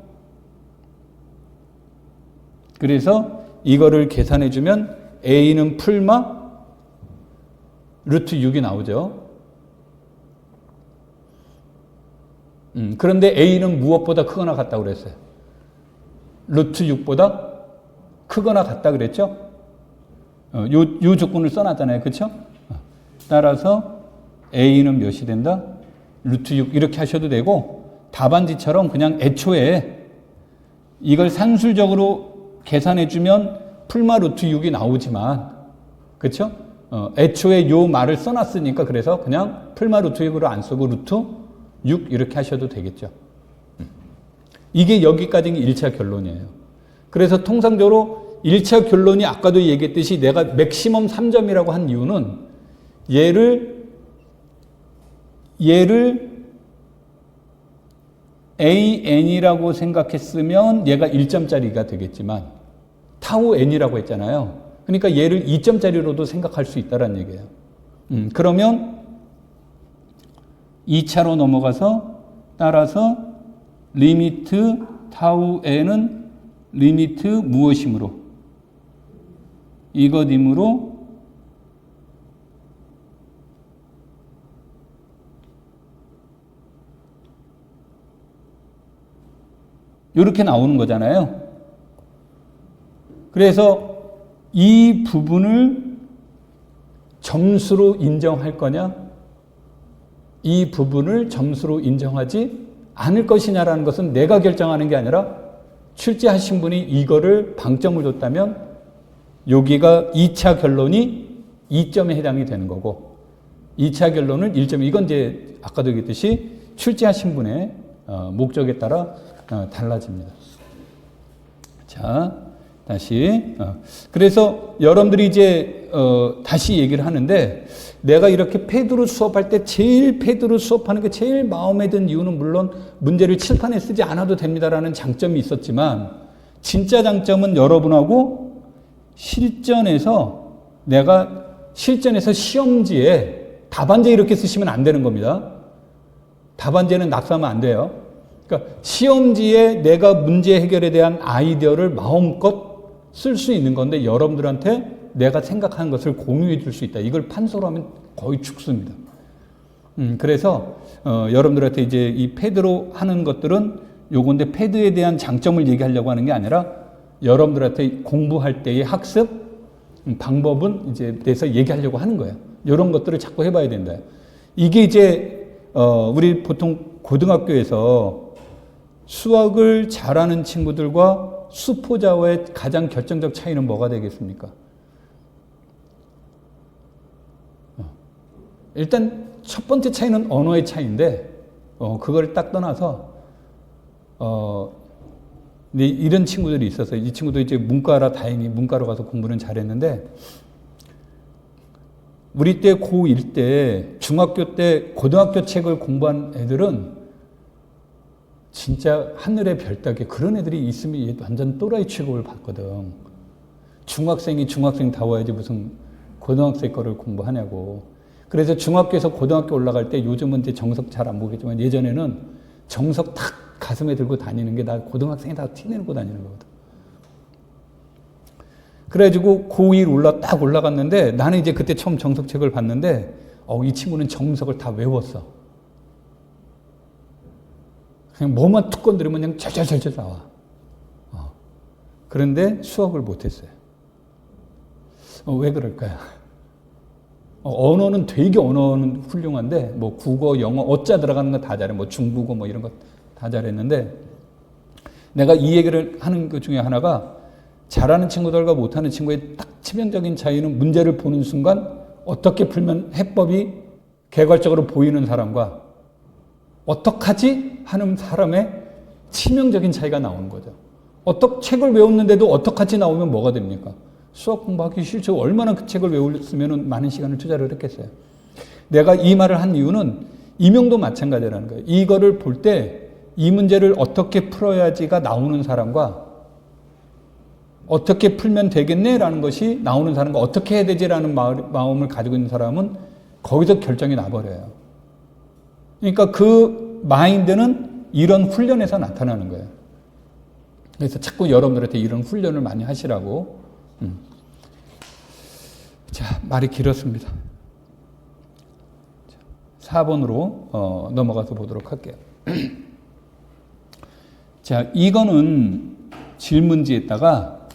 그래서 이거를 계산해 주면 a는 풀마 루트 6이 나오죠. 그런데 a는 무엇보다 크거나 같다고 그랬어요? 루트 6보다 크거나 같다 그랬죠? 요 조건을 써놨잖아요. 그렇죠? 따라서 a는 몇이 된다? 루트 6 이렇게 하셔도 되고 답안지처럼 그냥 애초에 이걸 산술적으로 계산해주면 풀마 루트 6이 나오지만 그렇죠? 애초에 요 말을 써놨으니까 그래서 그냥 풀마 루트 6으로 안 쓰고 루트 6 이렇게 하셔도 되겠죠. 이게 여기까지 1차 결론이에요. 그래서 통상적으로 1차 결론이 아까도 얘기했듯이 내가 맥시멈 3점이라고 한 이유는 얘를 AN이라고 생각했으면 얘가 1점짜리가 되겠지만 타우 N이라고 했잖아요. 그러니까 얘를 2점짜리로도 생각할 수 있다는 얘기예요. 그러면 2차로 넘어가서 따라서 리미트 타우 N은 리미트 무엇이므로 이것이므로 이렇게 나오는 거잖아요. 그래서 이 부분을 점수로 인정할 거냐, 이 부분을 점수로 인정하지 않을 것이냐라는 것은 내가 결정하는 게 아니라 출제하신 분이 이거를 방점을 줬다면 여기가 2차 결론이 2점에 해당이 되는 거고 2차 결론은 1점. 이건 이제 아까도 얘기했듯이 출제하신 분의 목적에 따라 달라집니다. 자, 다시. 그래서 여러분들이 이제 다시 얘기를 하는데 내가 이렇게 패드로 수업할 때 제일 패드로 수업하는 게 제일 마음에 든 이유는 물론 문제를 칠판에 쓰지 않아도 됩니다라는 장점이 있었지만 진짜 장점은 여러분하고 실전에서 시험지에 답안지 이렇게 쓰시면 안 되는 겁니다. 답안지에는 낙서하면 안 돼요. 그러니까 시험지에 내가 문제 해결에 대한 아이디어를 마음껏 쓸 수 있는 건데 여러분들한테 내가 생각하는 것을 공유해 줄 수 있다. 이걸 판서로 하면 거의 죽습니다. 그래서 여러분들한테 이제 이 패드로 하는 것들은 요건데 패드에 대한 장점을 얘기하려고 하는 게 아니라 여러분들한테 공부할 때의 학습 방법은 이제 대해서 얘기하려고 하는 거예요. 이런 것들을 자꾸 해봐야 된다. 이게 이제 우리 보통 고등학교에서 수학을 잘하는 친구들과 수포자와의 가장 결정적 차이는 뭐가 되겠습니까? 일단 첫 번째 차이는 언어의 차이인데 그걸 딱 떠나서 이런 친구들이 있었어요. 이 친구도 이제 문과라 다행히 문과로 가서 공부는 잘했는데 우리 때 고1 때 중학교 때 고등학교 책을 공부한 애들은 진짜 하늘의 별 따기 그런 애들이 있으면 완전 또라이 취급을 받거든. 중학생이 중학생다워야지 무슨 고등학생 거를 공부하냐고. 그래서 중학교에서 고등학교 올라갈 때 요즘은 이제 정석 잘 안 보겠지만 예전에는 정석 탁 가슴에 들고 다니는 게 나 고등학생이 다 티내고 다니는 거거든. 그래가지고 고1 딱 올라갔는데 나는 이제 그때 처음 정석책을 봤는데 이 친구는 정석을 다 외웠어. 그냥 뭐만 툭 건드리면 그냥 절절절절 나와. 그런데 수학을 못했어요. 왜 그럴까요? 언어는 되게 언어는 훌륭한데 뭐 국어, 영어, 어짜 들어가는 거 다 잘해. 뭐 중국어 뭐 이런 거 다 잘했는데 내가 이 얘기를 하는 것 중에 하나가 잘하는 친구들과 못하는 친구의 딱 치명적인 차이는 문제를 보는 순간 어떻게 풀면 해법이 개괄적으로 보이는 사람과 어떡하지? 하는 사람의 치명적인 차이가 나오는 거죠. 책을 외웠는데도 어떡하지 나오면 뭐가 됩니까? 수학 공부하기 싫죠. 얼마나 그 책을 외웠으면 많은 시간을 투자를 했겠어요. 내가 이 말을 한 이유는 임용도 마찬가지라는 거예요. 이거를 볼 때 이 문제를 어떻게 풀어야지가 나오는 사람과 어떻게 풀면 되겠네라는 것이 나오는 사람과 어떻게 해야 되지라는 마음을 가지고 있는 사람은 거기서 결정이 나버려요. 그러니까 그 마인드는 이런 훈련에서 나타나는 거예요. 그래서 자꾸 여러분들한테 이런 훈련을 많이 하시라고. 자, 말이 길었습니다. 4번으로 넘어가서 보도록 할게요. 자, 이거는 질문지에다가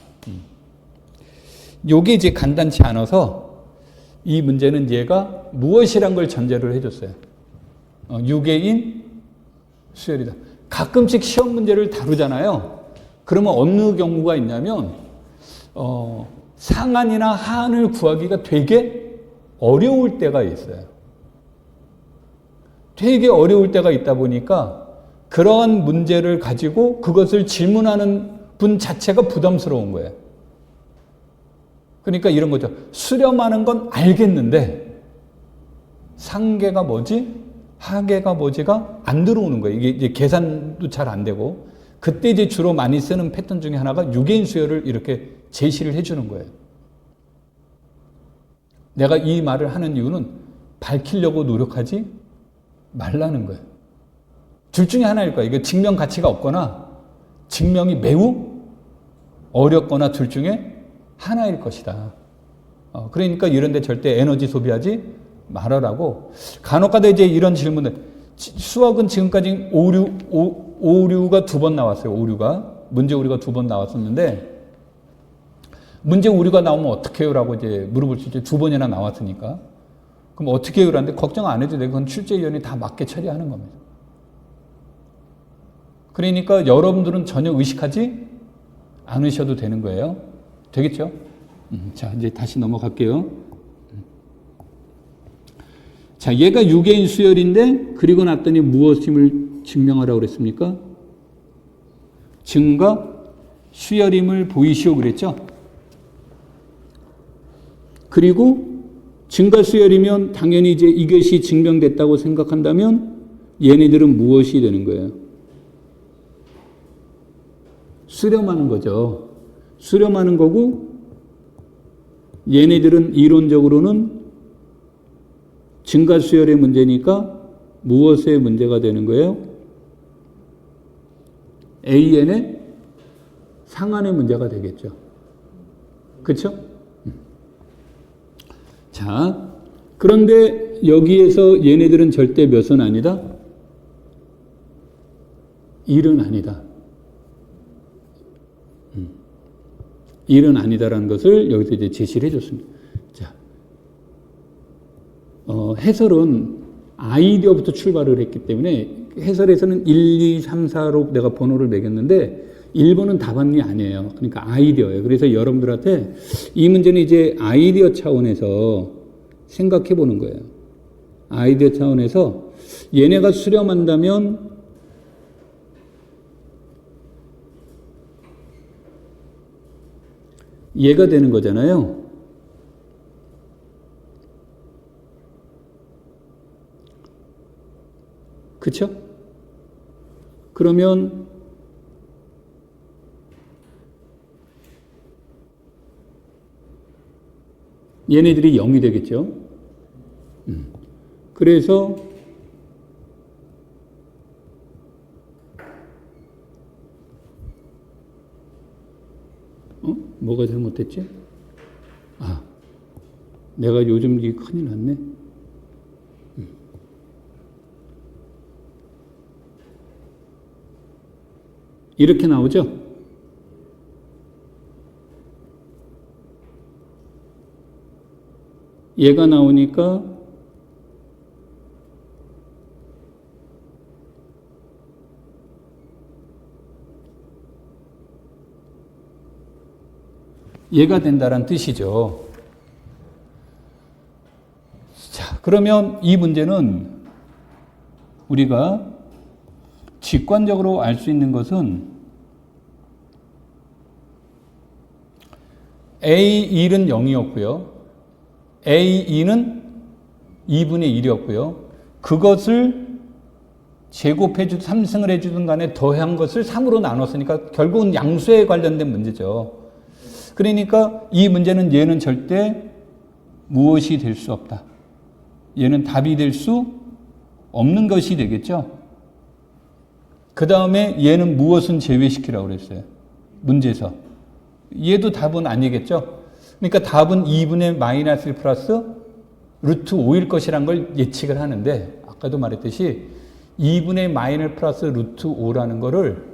요게 이제 간단치 않아서 이 문제는 얘가 무엇이란 걸 전제를 해줬어요. 유괴인 수열이다. 가끔씩 시험 문제를 다루잖아요. 그러면 어느 경우가 있냐면 상한이나 하한을 구하기가 되게 어려울 때가 있어요. 되게 어려울 때가 있다 보니까 그러한 문제를 가지고 그것을 질문하는 분 자체가 부담스러운 거예요. 그러니까 이런 거죠. 수렴하는 건 알겠는데 상계가 뭐지? 하계가 뭐지가 안 들어오는 거예요. 이게 이제 계산도 잘 안 되고 그때 이제 주로 많이 쓰는 패턴 중에 하나가 유괴인 수열을 이렇게 제시를 해주는 거예요. 내가 이 말을 하는 이유는 밝히려고 노력하지 말라는 거예요. 둘 중에 하나일 거예요. 이게 증명 가치가 없거나 증명이 매우 어렵거나 둘 중에 하나일 것이다. 그러니까 이런 데 절대 에너지 소비하지 말아라고. 간혹가다 이제 이런 질문을, 수학은 지금까지 오류가 2번 나왔어요. 문제 오류가 2번 나왔었는데 문제 오류가 나오면 어떻게 해요? 라고 이제 물어볼 수 있죠. 2번이나 나왔으니까. 그럼 어떻게 해요? 라는데 걱정 안 해도 돼. 그건 출제위원이 다 맞게 처리하는 겁니다. 그러니까 여러분들은 전혀 의식하지 않으셔도 되는 거예요. 되겠죠? 자, 이제 다시 넘어갈게요. 자, 얘가 유괴인 수열인데 그리고 났더니 무엇임을 증명하라고 그랬습니까? 증과 수열임을 보이시오 그랬죠? 그리고 증과 수열이면 당연히 이제 이것이 증명됐다고 생각한다면 얘네들은 무엇이 되는 거예요? 수렴하는 거죠. 수렴하는 거고 얘네들은 이론적으로는 증가 수열의 문제니까 무엇의 문제가 되는 거예요? AN의 상한의 문제가 되겠죠. 그렇죠? 자, 그런데 여기에서 얘네들은 절대 몇은 아니다? 1은 아니다. 1은 아니다라는 것을 여기서 이제 제시를 해줬습니다. 자, 해설은 아이디어부터 출발을 했기 때문에 해설에서는 1, 2, 3, 4로 내가 번호를 매겼는데 1번은 답안이 아니에요. 그러니까 아이디어예요. 그래서 여러분들한테 이 문제는 이제 아이디어 차원에서 생각해 보는 거예요. 아이디어 차원에서 얘네가 수렴한다면 얘가 되는 거잖아요. 그쵸? 그러면 얘네들이 0이 되겠죠. 그래서 뭐가 잘못됐지? 내가 요즘 이게 큰일 났네. 이렇게 나오죠? 얘가 나오니까 얘가 된다는 뜻이죠. 자, 그러면 이 문제는 우리가 직관적으로 알 수 있는 것은 A1은 0이었고요. A2는 2분의 1이었고요. 그것을 제곱해주든 3승을 해주든 간에 더한 것을 3으로 나눴으니까 결국은 양수에 관련된 문제죠. 그러니까 이 문제는 얘는 절대 무엇이 될 수 없다. 얘는 답이 될 수 없는 것이 되겠죠. 그 다음에 얘는 무엇은 제외시키라고 그랬어요. 문제에서. 얘도 답은 아니겠죠. 그러니까 답은 2분의 마이너스 1 플러스 루트 5일 것이란 걸 예측을 하는데 아까도 말했듯이 2분의 마이너스 플러스 루트 5라는 거를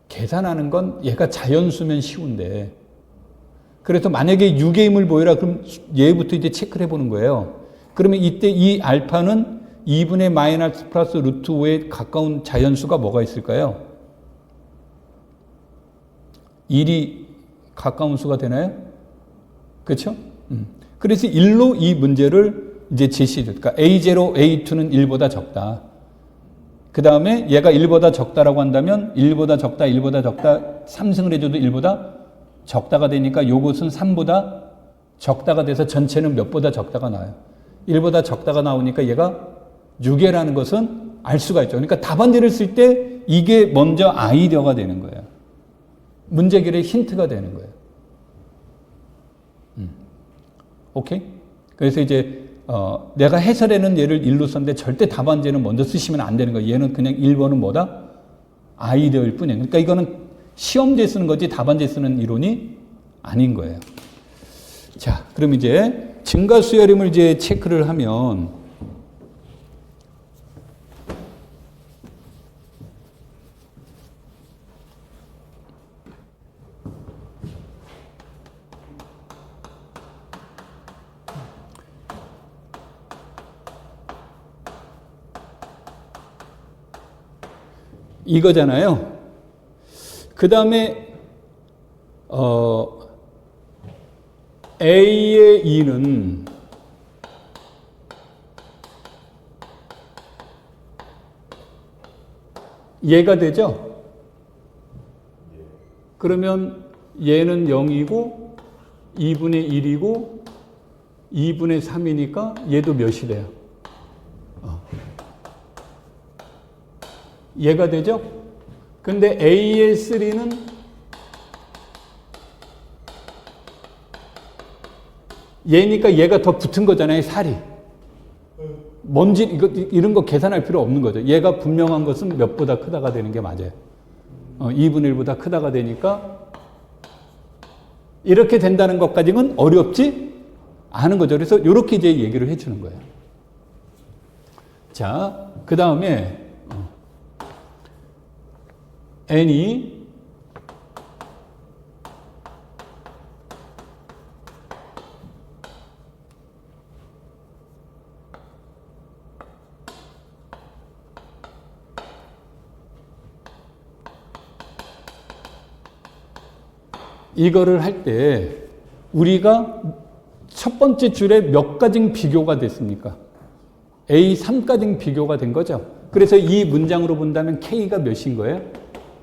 계산하는 건 얘가 자연수면 쉬운데 그래서 만약에 6의 힘을 보여라 그럼 얘부터 이제 체크를 해보는 거예요. 그러면 이때 이 알파는 2분의 마이너스 플러스 루트 5에 가까운 자연수가 뭐가 있을까요? 1이 가까운 수가 되나요? 그렇죠? 그래서 1로 이 문제를 이제 제시해줘. 그러니까 A0, A2는 1보다 적다. 그 다음에 얘가 1보다 적다라고 한다면 1보다 적다, 1보다 적다, 3승을 해줘도 1보다 적다가 되니까 요것은 3보다 적다가 돼서 전체는 몇보다 적다가 나와요. 1보다 적다가 나오니까 얘가 6이라는 것은 알 수가 있죠. 그러니까 답안지를 쓸 때 이게 먼저 아이디어가 되는 거예요. 문제길의 힌트가 되는 거예요. 오케이? 그래서 이제 내가 해설에는 얘를 1로 썼는데 절대 답안지는 먼저 쓰시면 안 되는 거예요. 얘는 그냥 1번은 뭐다? 아이디어일 뿐이에요. 그러니까 이거는 시험지에 쓰는 거지 답안지에 쓰는 이론이 아닌 거예요. 자, 그럼 이제 증가수열임을 이제 체크를 하면 이거잖아요. 그 다음에 A의 2는 얘가 되죠? 그러면 얘는 0이고 2분의 1이고 2분의 3이니까 얘도 몇이 돼요? 얘가 되죠? 근데 A의 3는 얘니까 얘가 더 붙은 거잖아요, 살이. 뭔지, 이런 거 계산할 필요 없는 거죠. 얘가 분명한 것은 몇보다 크다가 되는 게 맞아요. 2분의 1보다 크다가 되니까 이렇게 된다는 것까지는 어렵지 않은 거죠. 그래서 이렇게 이제 얘기를 해주는 거예요. 자, 그 다음에 n이 이거를 할 때 우리가 첫 번째 줄에 몇 가지 비교가 됐습니까? A3까지 비교가 된 거죠. 그래서 이 문장으로 본다면 K가 몇인 거예요?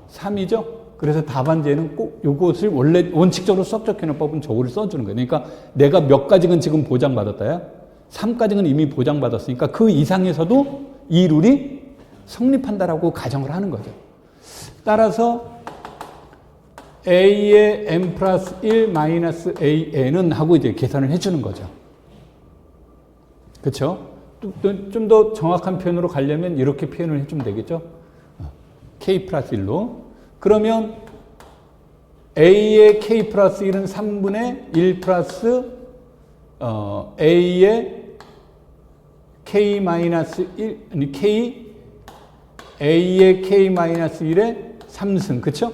3이죠? 그래서 답안지에는 꼭 이것을 원래 원칙적으로 수학 적혀놓은 법은 저거를 써주는 거예요. 그러니까 내가 몇 가지는 지금 보장받았다야? 3까지는 이미 보장받았으니까 그 이상에서도 이 룰이 성립한다라고 가정을 하는 거죠. 따라서 A의 n 플러스 1 마이너스 AN은 하고 이제 계산을 해주는 거죠. 그렇죠? 좀 더 정확한 표현으로 가려면 이렇게 표현을 해주면 되겠죠? K 플러스 1로. 그러면 A의 K 플러스 1은 3분의 1 플러스 A의 K 마이너스 1, 아니 K, A의 K 마이너스 1의 3승. 그쵸?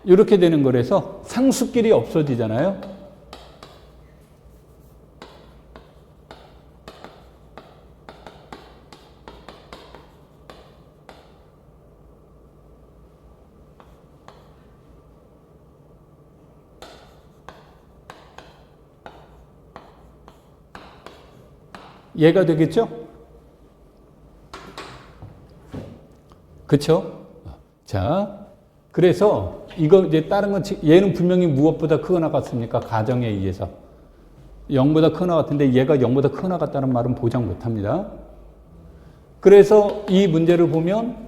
이렇게 되는 거라서 상수끼리 없어지잖아요. 얘가 되겠죠? 그쵸? 자, 그래서 이거 이제 다른 건 얘는 분명히 무엇보다 크거나 같습니까? 가정에 의해서 0보다 크거나 같은데 얘가 0보다 크거나 같다는 말은 보장 못합니다. 그래서 이 문제를 보면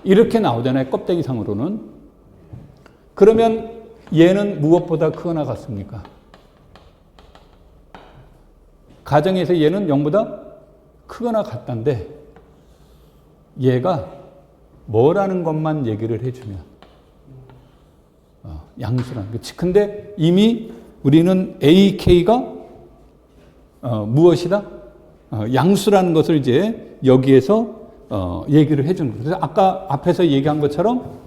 이렇게 나오잖아요. 껍데기상으로는. 그러면 얘는 무엇보다 크거나 같습니까? 가정에서 얘는 0보다 크거나 같다는데 얘가 뭐라는 것만 얘기를 해주면 양수라는 거지. 근데 이미 우리는 AK가 무엇이다? 양수라는 것을 이제 여기에서 얘기를 해주는 거예요. 그래서 아까 앞에서 얘기한 것처럼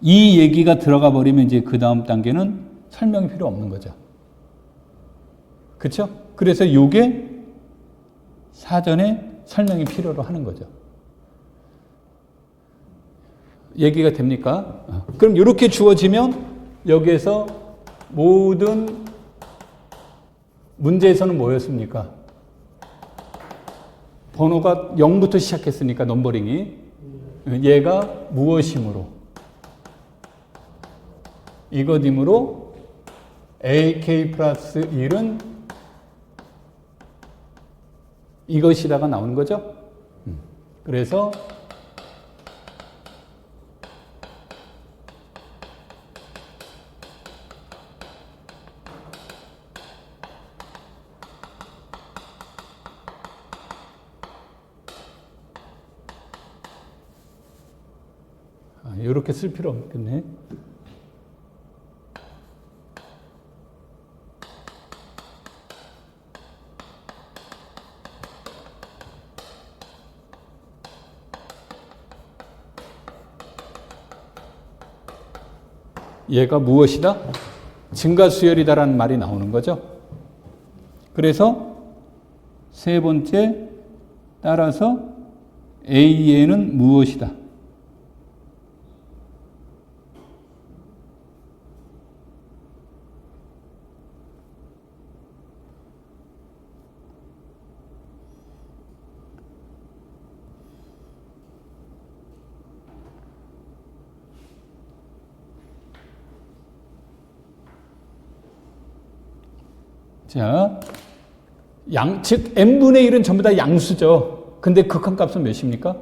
이 얘기가 들어가 버리면 이제 그 다음 단계는 설명이 필요 없는 거죠. 그렇죠? 그래서 이게 사전에 설명이 필요로 하는 거죠. 얘기가 됩니까? 그럼 이렇게 주어지면 여기에서 모든 문제에서는 뭐였습니까? 번호가 0부터 시작했으니까 넘버링이 얘가 무엇이므로 이것이므로 AK 플러스 1은 이것이다가 나오는 거죠. 그래서 이렇게 쓸 필요 없겠네. 얘가 무엇이다? 증가수열이다라는 말이 나오는 거죠. 그래서 세 번째 따라서 A에는 무엇이다? 자, 즉 n분의 1은 전부 다 양수죠. 근데 극한값은 몇입니까?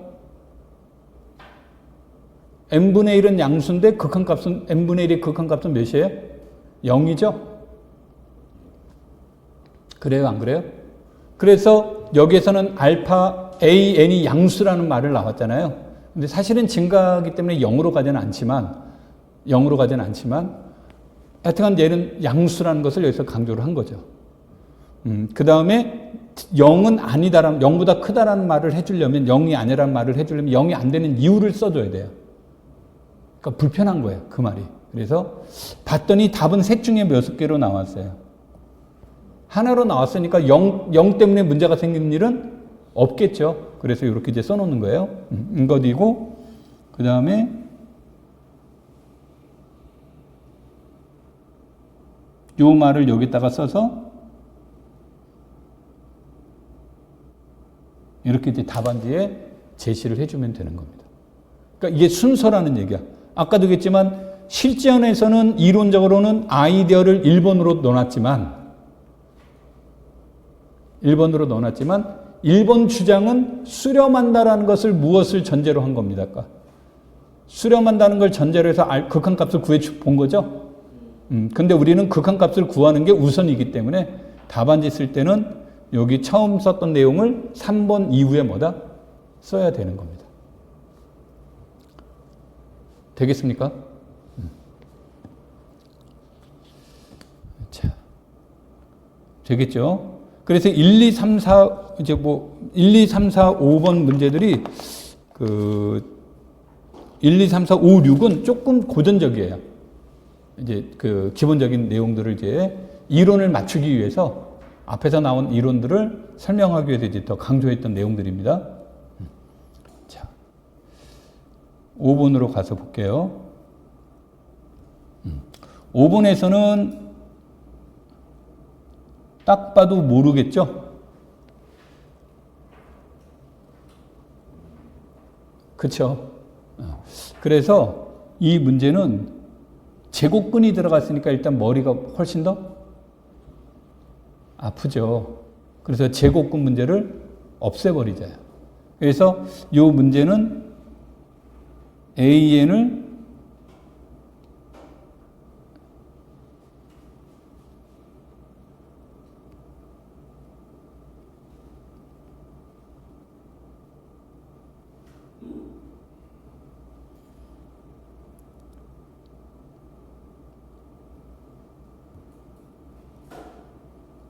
n분의 1은 양수인데 극한값은 n분의 1의 극한값은 몇이에요? 0이죠. 그래요, 안 그래요? 그래서 여기에서는 알파 an이 양수라는 말을 나왔잖아요. 근데 사실은 증가하기 때문에 0으로 가지는 않지만 하여튼간 얘는 양수라는 것을 여기서 강조를 한 거죠. 그 다음에 0은 아니다라는, 0보다 크다라는 말을 해주려면, 0이 아니라는 말을 해주려면 0이 안 되는 이유를 써줘야 돼요. 그러니까 불편한 거예요, 그 말이. 그래서 봤더니 답은 셋 중에 몇 개로 나왔어요. 하나로 나왔으니까 0 때문에 문제가 생기는 일은 없겠죠. 그래서 이렇게 이제 써놓는 거예요. 이것이고, 그 다음에 요 말을 여기다가 써서 이렇게 이제 답안지에 제시를 해주면 되는 겁니다. 그러니까 이게 순서라는 얘기야. 아까도 얘기했지만 실전에서는 이론적으로는 아이디어를 1번으로 넣어놨지만 1번 주장은 수렴한다라는 것을 무엇을 전제로 한 겁니다. 아까. 수렴한다는 걸 전제로 해서 극한값을 구해 본 거죠. 근데 우리는 극한값을 구하는 게 우선이기 때문에 답안지 쓸 때는 여기 처음 썼던 내용을 3번 이후에 뭐다? 써야 되는 겁니다. 되겠습니까? 자, 되겠죠? 그래서 1, 2, 3, 4, 이제 1, 2, 3, 4, 5번 문제들이 1, 2, 3, 4, 5, 6은 조금 고전적이에요. 이제 기본적인 내용들을 이제 이론을 맞추기 위해서 앞에서 나온 이론들을 설명하기 위해서 이제 더 강조했던 내용들입니다. 자, 5번으로 가서 볼게요. 5번에서는 딱 봐도 모르겠죠? 그쵸? 그래서 이 문제는 제곱근이 들어갔으니까 일단 머리가 훨씬 더 아프죠. 그래서 제곱근 문제를 없애버리자요. 그래서 이 문제는 AN을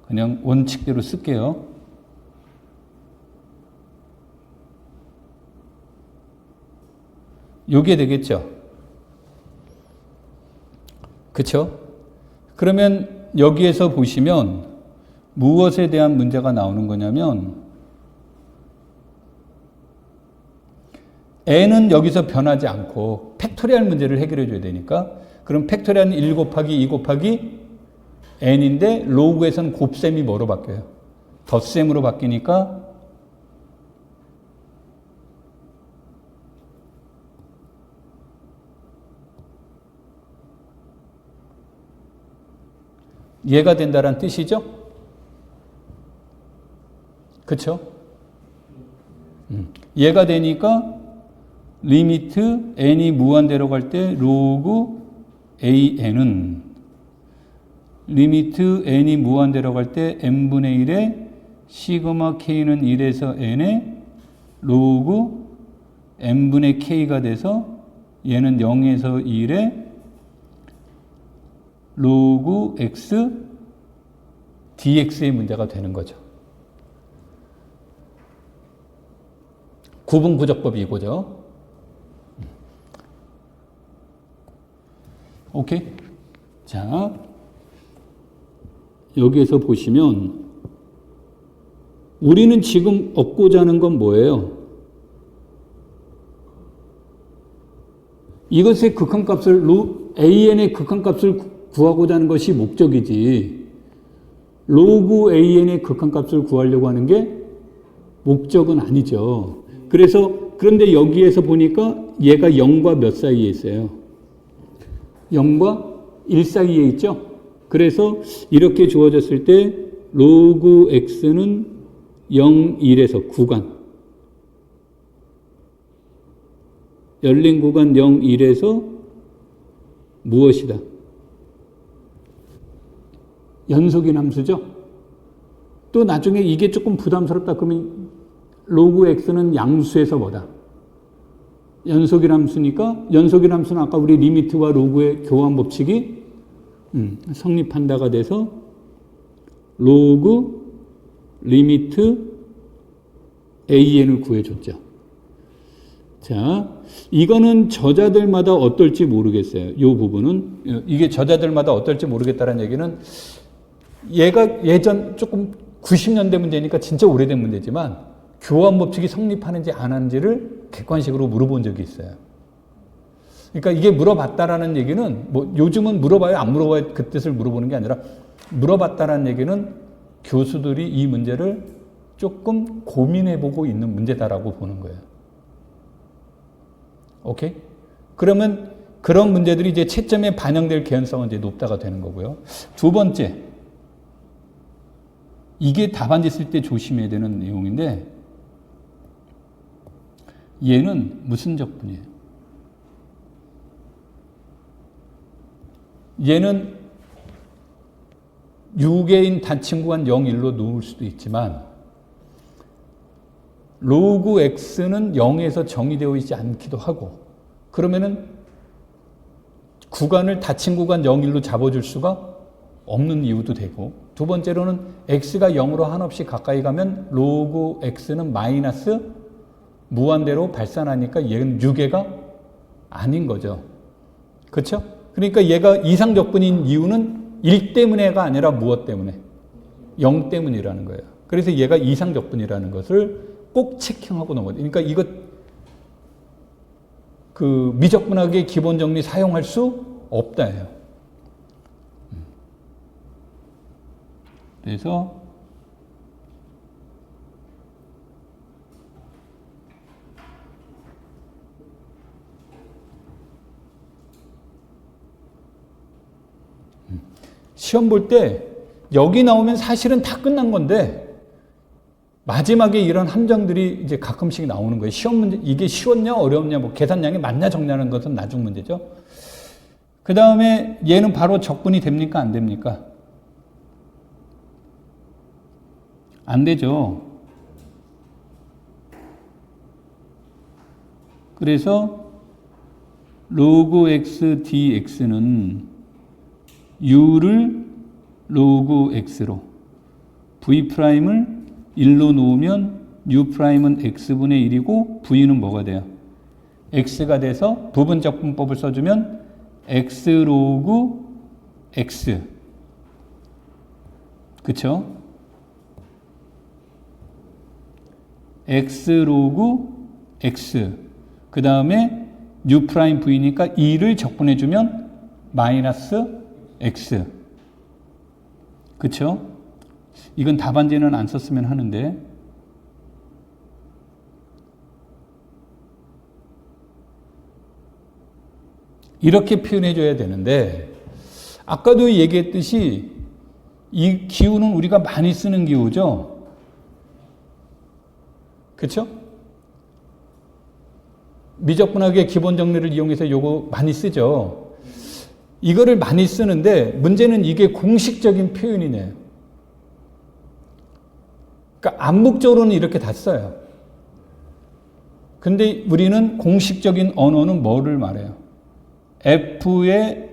그냥 원칙대로 쓸게요. 요게 되겠죠. 그쵸? 그러면 여기에서 보시면 무엇에 대한 문제가 나오는 거냐면 n은 여기서 변하지 않고 팩토리얼 문제를 해결해 줘야 되니까 그럼 팩토리얼은 1 곱하기 2 곱하기 n인데 로그에서는 곱셈이 뭐로 바뀌어요? 덧셈으로 바뀌니까 얘가 된다는 뜻이죠? 그쵸? 얘가 되니까 리미트 n이 무한대로 갈 때 로그 an은 리미트 n이 무한대로 갈 때 n분의 1에 시그마 k는 1에서 n에 로그 n분의 k가 돼서 얘는 0에서 1에 로그 x dx의 문제가 되는 거죠. 구분구적법이 이거죠. 오케이? 자, 여기에서 보시면 우리는 지금 얻고자 하는 건 뭐예요? 이것의 극한값을 an의 극한값을 구하고자 하는 것이 목적이지 로그 an의 극한값을 구하려고 하는 게 목적은 아니죠. 그런데 여기에서 보니까 얘가 0과 몇 사이에 있어요? 0과 1 사이에 있죠? 그래서 이렇게 주어졌을 때 로그 x는 0, 1에서 구간 열린 구간 0, 1에서 무엇이다? 연속인 함수죠? 또 나중에 이게 조금 부담스럽다 그러면 로그 x는 양수에서 뭐다? 연속인 함수니까 연속인 함수는 아까 우리 리미트와 로그의 교환 법칙이 성립한다가 돼서 로그 리미트 an을 구해줬죠. 자, 이거는 저자들마다 어떨지 모르겠어요. 이 부분은 이게 저자들마다 어떨지 모르겠다는 얘기는 얘가 예전 조금 90년대 문제니까 진짜 오래된 문제지만 교환 법칙이 성립하는지 안 하는지를 객관식으로 물어본 적이 있어요. 그러니까 이게 물어봤다라는 얘기는 뭐 요즘은 물어봐요, 안 물어봐요 그 뜻을 물어보는 게 아니라 물어봤다라는 얘기는 교수들이 이 문제를 조금 고민해보고 있는 문제다라고 보는 거예요. 오케이? 그러면 그런 문제들이 이제 채점에 반영될 개연성은 이제 높다가 되는 거고요. 두 번째, 이게 답안지 쓸 때 조심해야 되는 내용인데 얘는 무슨 적분이에요? 얘는 6개인 닫힌 구간 0, 1로 놓을 수도 있지만 로그 x는 0에서 정의되어 있지 않기도 하고 그러면은 구간을 닫힌 구간 0, 1로 잡아줄 수가 없는 이유도 되고 두 번째로는 x가 0으로 한없이 가까이 가면 로그 x는 마이너스 무한대로 발산하니까 얘는 유계가 아닌 거죠. 그렇죠? 그러니까 얘가 이상적분인 이유는 1 때문에가 아니라 무엇 때문에? 0 때문이라는 거예요. 그래서 얘가 이상적분이라는 것을 꼭 체킹하고 넘어야 돼요. 그러니까 이거 그 미적분학의 기본 정리 사용할 수 없다예요. 그래서 시험 볼 때 여기 나오면 사실은 다 끝난 건데 마지막에 이런 함정들이 이제 가끔씩 나오는 거예요. 시험 문제, 이게 쉬웠냐, 어려웠냐, 뭐 계산량이 맞냐, 적냐는 것은 나중 문제죠. 그 다음에 얘는 바로 적분이 됩니까? 안 됩니까? 안 되죠. 그래서 로그 x dx는 u를 로그 x로 v'을 1로 놓으면 u'은 x분의 1이고 v는 뭐가 돼요? x가 돼서 부분적분법을 써주면 x 로그 x. 그쵸? x 로그 x. 그 다음에 u'v니까 2를 적분해주면 마이너스 x. 그쵸? 이건 답안지는 안 썼으면 하는데. 이렇게 표현해줘야 되는데, 아까도 얘기했듯이 이 기호는 우리가 많이 쓰는 기호죠? 그쵸? 미적분학의 기본 정리를 이용해서 요거 많이 쓰죠? 이거를 많이 쓰는데 문제는 이게 공식적인 표현이네요. 그러니까 암묵적으로는 이렇게 다 써요. 근데 우리는 공식적인 언어는 뭐를 말해요? F의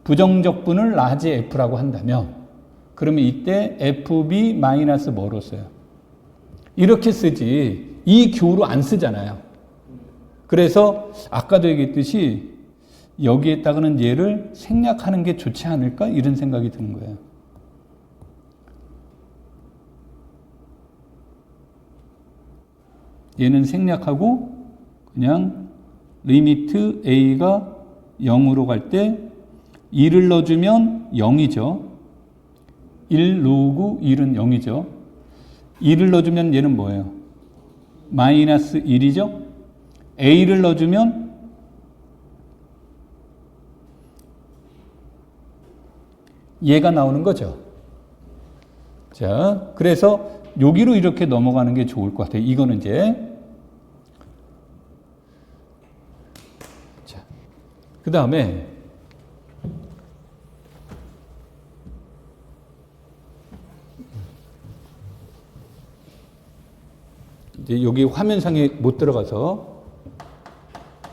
부정적분을 라지 F라고 한다면 그러면 이때 FB 마이너스 뭐로 써요? 이렇게 쓰지 이 교로 안 쓰잖아요. 그래서 아까도 얘기했듯이 여기에다가는 얘를 생략하는 게 좋지 않을까? 이런 생각이 드는 거예요. 얘는 생략하고 그냥 리미트 a가 0으로 갈 때 2를 넣어주면 0이죠. 1 로그 1은 0이죠. 2를 넣어주면 얘는 뭐예요? 마이너스 1이죠. a를 넣어주면 얘가 나오는 거죠. 자, 그래서 여기로 이렇게 넘어가는 게 좋을 것 같아요. 이거는 이제 자, 그 다음에 이제 여기 화면상에 못 들어가서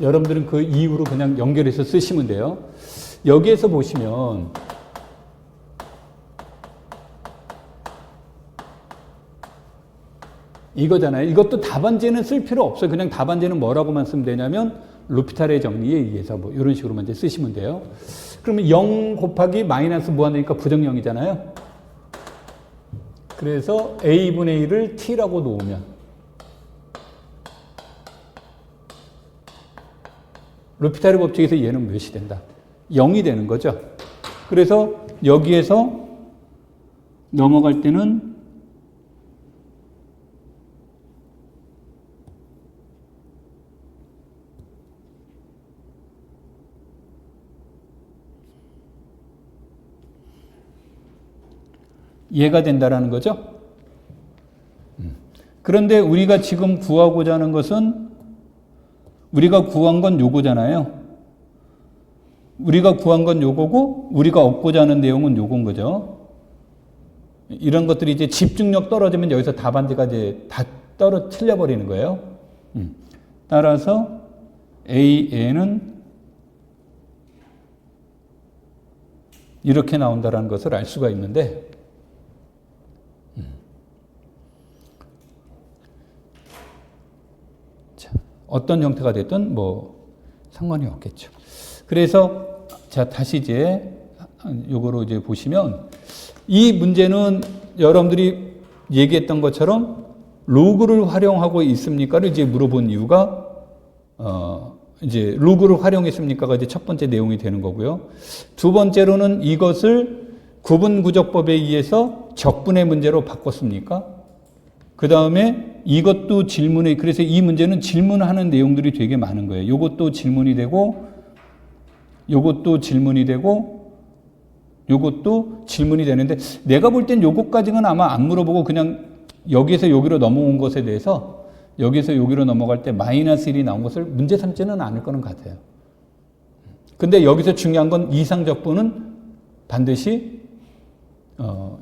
여러분들은 그 이후로 그냥 연결해서 쓰시면 돼요. 여기에서 보시면 이거잖아요. 이것도 답안지는 쓸 필요 없어요. 그냥 답안지는 뭐라고만 쓰면 되냐면 루피탈의 정리에 의해서 뭐 이런 식으로만 이제 쓰시면 돼요. 그러면 0 곱하기 마이너스 무한대니까 부정형이잖아요. 그래서 a분의 1을 t라고 놓으면 루피탈의 법칙에서 얘는 몇이 된다? 0이 되는 거죠. 그래서 여기에서 넘어갈 때는 얘가 된다라는 거죠. 그런데 우리가 지금 구하고자 하는 것은 우리가 구한 건 요거잖아요. 우리가 구한 건 요거고 우리가 얻고자 하는 내용은 요건 거죠. 이런 것들이 이제 집중력 떨어지면 여기서 답안지가 이제 다 틀려버리는 거예요. 따라서 AN은 이렇게 나온다는 것을 알 수가 있는데 자, 어떤 형태가 됐든 뭐 상관이 없겠죠. 그래서 자 다시 이제 요거로 이제 보시면 이 문제는 여러분들이 얘기했던 것처럼 로그를 활용하고 있습니까를 이제 물어본 이유가 이제 로그를 활용했습니까가 이제 첫 번째 내용이 되는 거고요. 두 번째로는 이것을 구분구적법에 의해서 적분의 문제로 바꿨습니까? 그 다음에 이것도 질문에, 그래서 이 문제는 질문하는 내용들이 되게 많은 거예요. 요것도 질문이 되고, 요것도 질문이 되고, 요것도 질문이 되는데, 내가 볼 땐 요것까지는 아마 안 물어보고 그냥 여기에서 여기로 넘어온 것에 대해서 여기서 여기로 넘어갈 때 마이너스 1이 나온 것을 문제 삼지는 않을 거는 같아요. 근데 여기서 중요한 건 이상적분은 반드시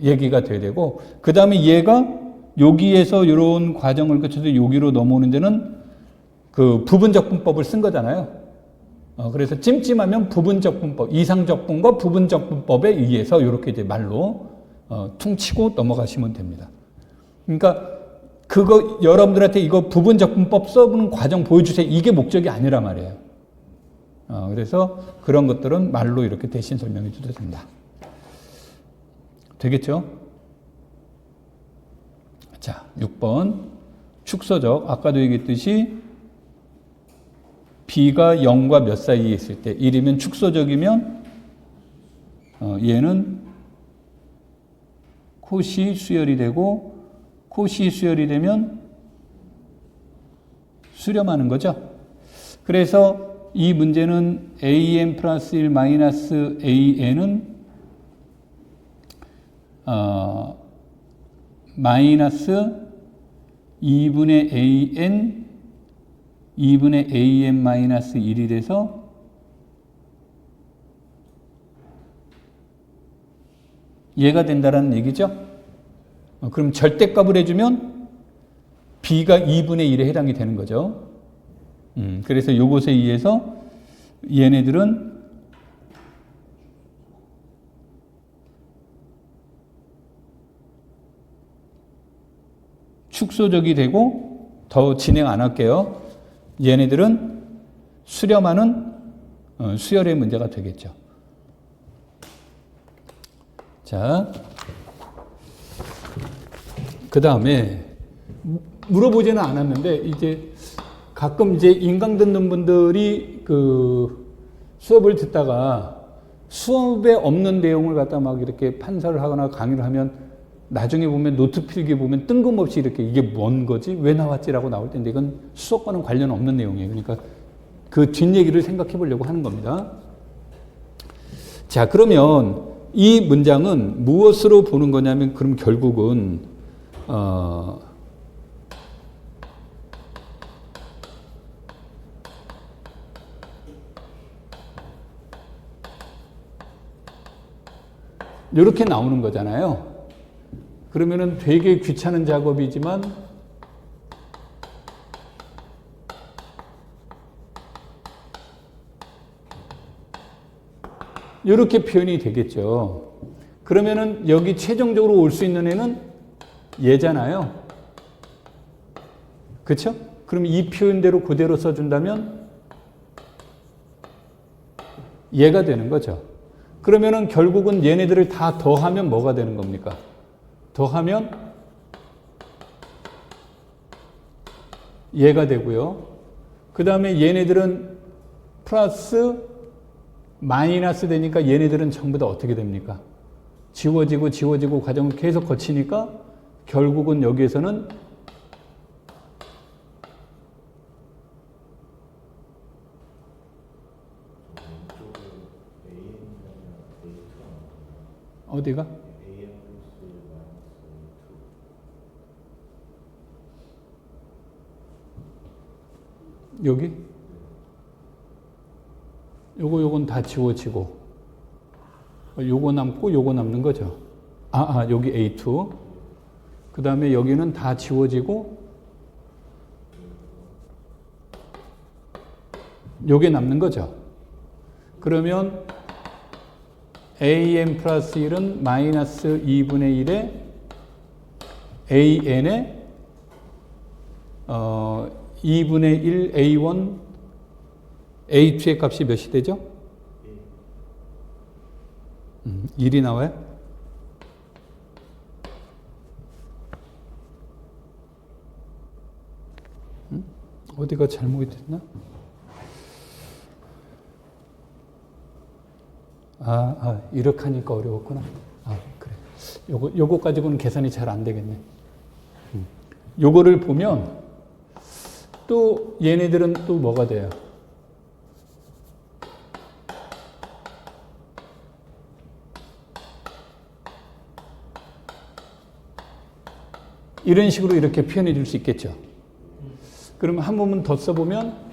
얘기가 돼야 되고, 그 다음에 얘가 여기에서 이런 과정을 거쳐서 여기로 넘어오는 데는 그 부분적분법을 쓴 거잖아요. 그래서 찜찜하면 부분적분법, 이상적분과 부분적분법에 의해서 이렇게 이제 말로 퉁치고 넘어가시면 됩니다. 그러니까 그거 여러분들한테 이거 부분적분법 써보는 과정 보여주세요. 이게 목적이 아니란 말이에요. 그래서 그런 것들은 말로 이렇게 대신 설명해 주셔도 됩니다. 되겠죠? 자, 6번. 축소적. 아까도 얘기했듯이 b가 0과 몇 사이에 있을 때 1이면 축소적이면 얘는 콧이 수열이 되고 콧이 수열이 되면 수렴하는 거죠. 그래서 이 문제는 an 플러스 1 마이너스 an은 마이너스 2분의 an 2분의 an 마이너스 1이 돼서 얘가 된다라는 얘기죠. 그럼 절대값을 해주면 b가 2분의 1에 해당이 되는 거죠. 그래서 요것에 의해서 얘네들은 축소적이 되고, 더 진행 안 할게요. 얘네들은 수렴하는 수열의 문제가 되겠죠. 자, 그 다음에 물어보지는 않았는데 이제 가끔 이제 인강 듣는 분들이 그 수업을 듣다가 수업에 없는 내용을 갖다 막 이렇게 판사를 하거나 강의를 하면 나중에 보면 노트 필기 보면 뜬금없이 이렇게 이게 뭔 거지? 왜 나왔지라고 나올 텐데 이건 수업과는 관련 없는 내용이에요. 그러니까 그 뒷얘기를 생각해 보려고 하는 겁니다. 자, 그러면 이 문장은 무엇으로 보는 거냐면, 그럼 결국은 이렇게 나오는 거잖아요. 그러면은 되게 귀찮은 작업이지만 이렇게 표현이 되겠죠. 그러면은 여기 최종적으로 올 수 있는 애는 얘잖아요. 그렇죠? 그럼 이 표현대로 그대로 써준다면 얘가 되는 거죠. 그러면은 결국은 얘네들을 다 더하면 뭐가 되는 겁니까? 더하면 얘가 되고요. 그 다음에 얘네들은 플러스 마이너스 되니까 얘네들은 전부 다 어떻게 됩니까? 지워지고 지워지고 과정을 계속 거치니까 결국은 여기에서는 어디가? 여기? 요건 다 지워지고 요거 남고 요거 남는 거죠. 여기 A2. 그 다음에 여기는 다 지워지고 요게 남는 거죠. 그러면 AN 플러스 1은 마이너스 2분의 1에 AN에 2분의 1 A1 A2의 값이 몇이 되죠? 1이 나와요? 어디가 잘못됐나? 이렇게 하니까 어려웠구나. 아, 그래. 요거 가지고는 계산이 잘 안 되겠네. 요거를 보면 또 얘네들은 또 뭐가 돼요? 이런 식으로 이렇게 표현해 줄 수 있겠죠. 그럼 한 부분 더 써보면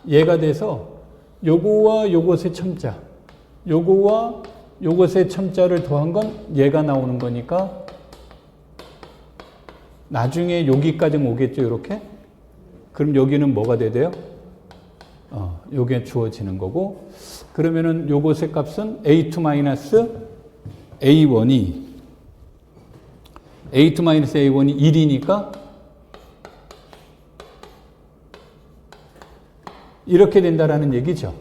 얘가 돼서 요거와 요것의 첨자, 요거와 요것의 첨자를 더한 건 얘가 나오는 거니까 나중에 여기까지 오겠죠, 이렇게? 그럼 여기는 뭐가 돼요? 요게 주어지는 거고, 그러면은 요것의 값은 A2-A1이 A2-A1이 1이니까 이렇게 된다라는 얘기죠.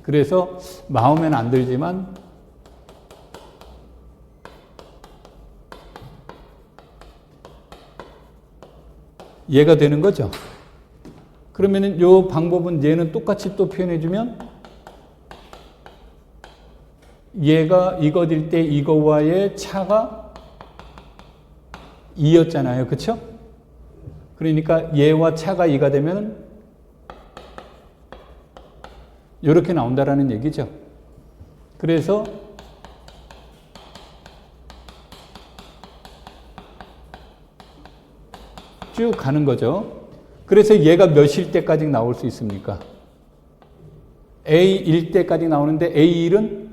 그래서 마음에는 안 들지만 얘가 되는 거죠. 그러면은 요 방법은 얘는 똑같이 또 표현해주면 얘가 이거일 때 이거와의 차가 2였잖아요. 그쵸? 그러니까 얘와 차가 2가 되면 이렇게 나온다라는 얘기죠. 그래서 쭉 가는 거죠. 그래서 얘가 몇일 때까지 나올 수 있습니까? A1 때까지 나오는데 A1은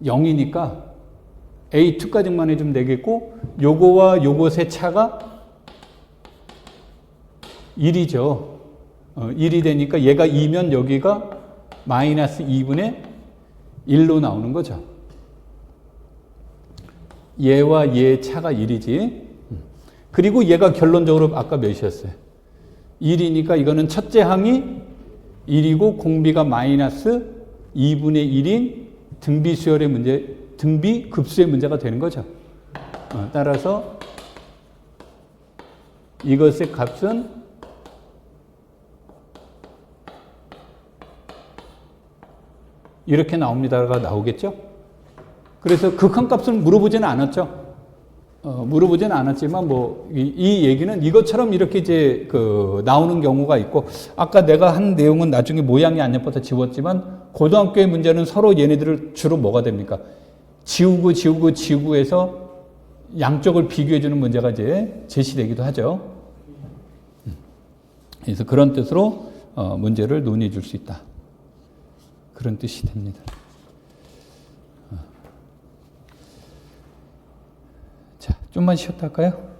0이니까 A2까지만 해주면 되겠고, 요거와 요것의 차가 1이죠. 1이 되니까 얘가 2면 여기가 마이너스 2분의 1로 나오는 거죠. 얘와 얘의 차가 1이지. 그리고 얘가 결론적으로 아까 몇이었어요? 1이니까 이거는 첫째 항이 1이고 공비가 마이너스 2분의 1인 등비 수열의 문제, 등비 급수의 문제가 되는 거죠. 따라서 이것의 값은 이렇게 나옵니다가 나오겠죠. 그래서 극한값은 물어보지는 않았죠. 물어보지는 않았지만 이 얘기는 이것처럼 이렇게 이제 나오는 경우가 있고, 아까 내가 한 내용은 나중에 모양이 안 예뻐서 지웠지만 고등학교의 문제는 서로 얘네들을 주로 뭐가 됩니까? 지우고해서 양쪽을 비교해 주는 문제가 이제 제시되기도 하죠. 그래서 그런 뜻으로 문제를 논의해 줄 수 있다. 그런 뜻이 됩니다. 자, 좀만 쉬었다 할까요?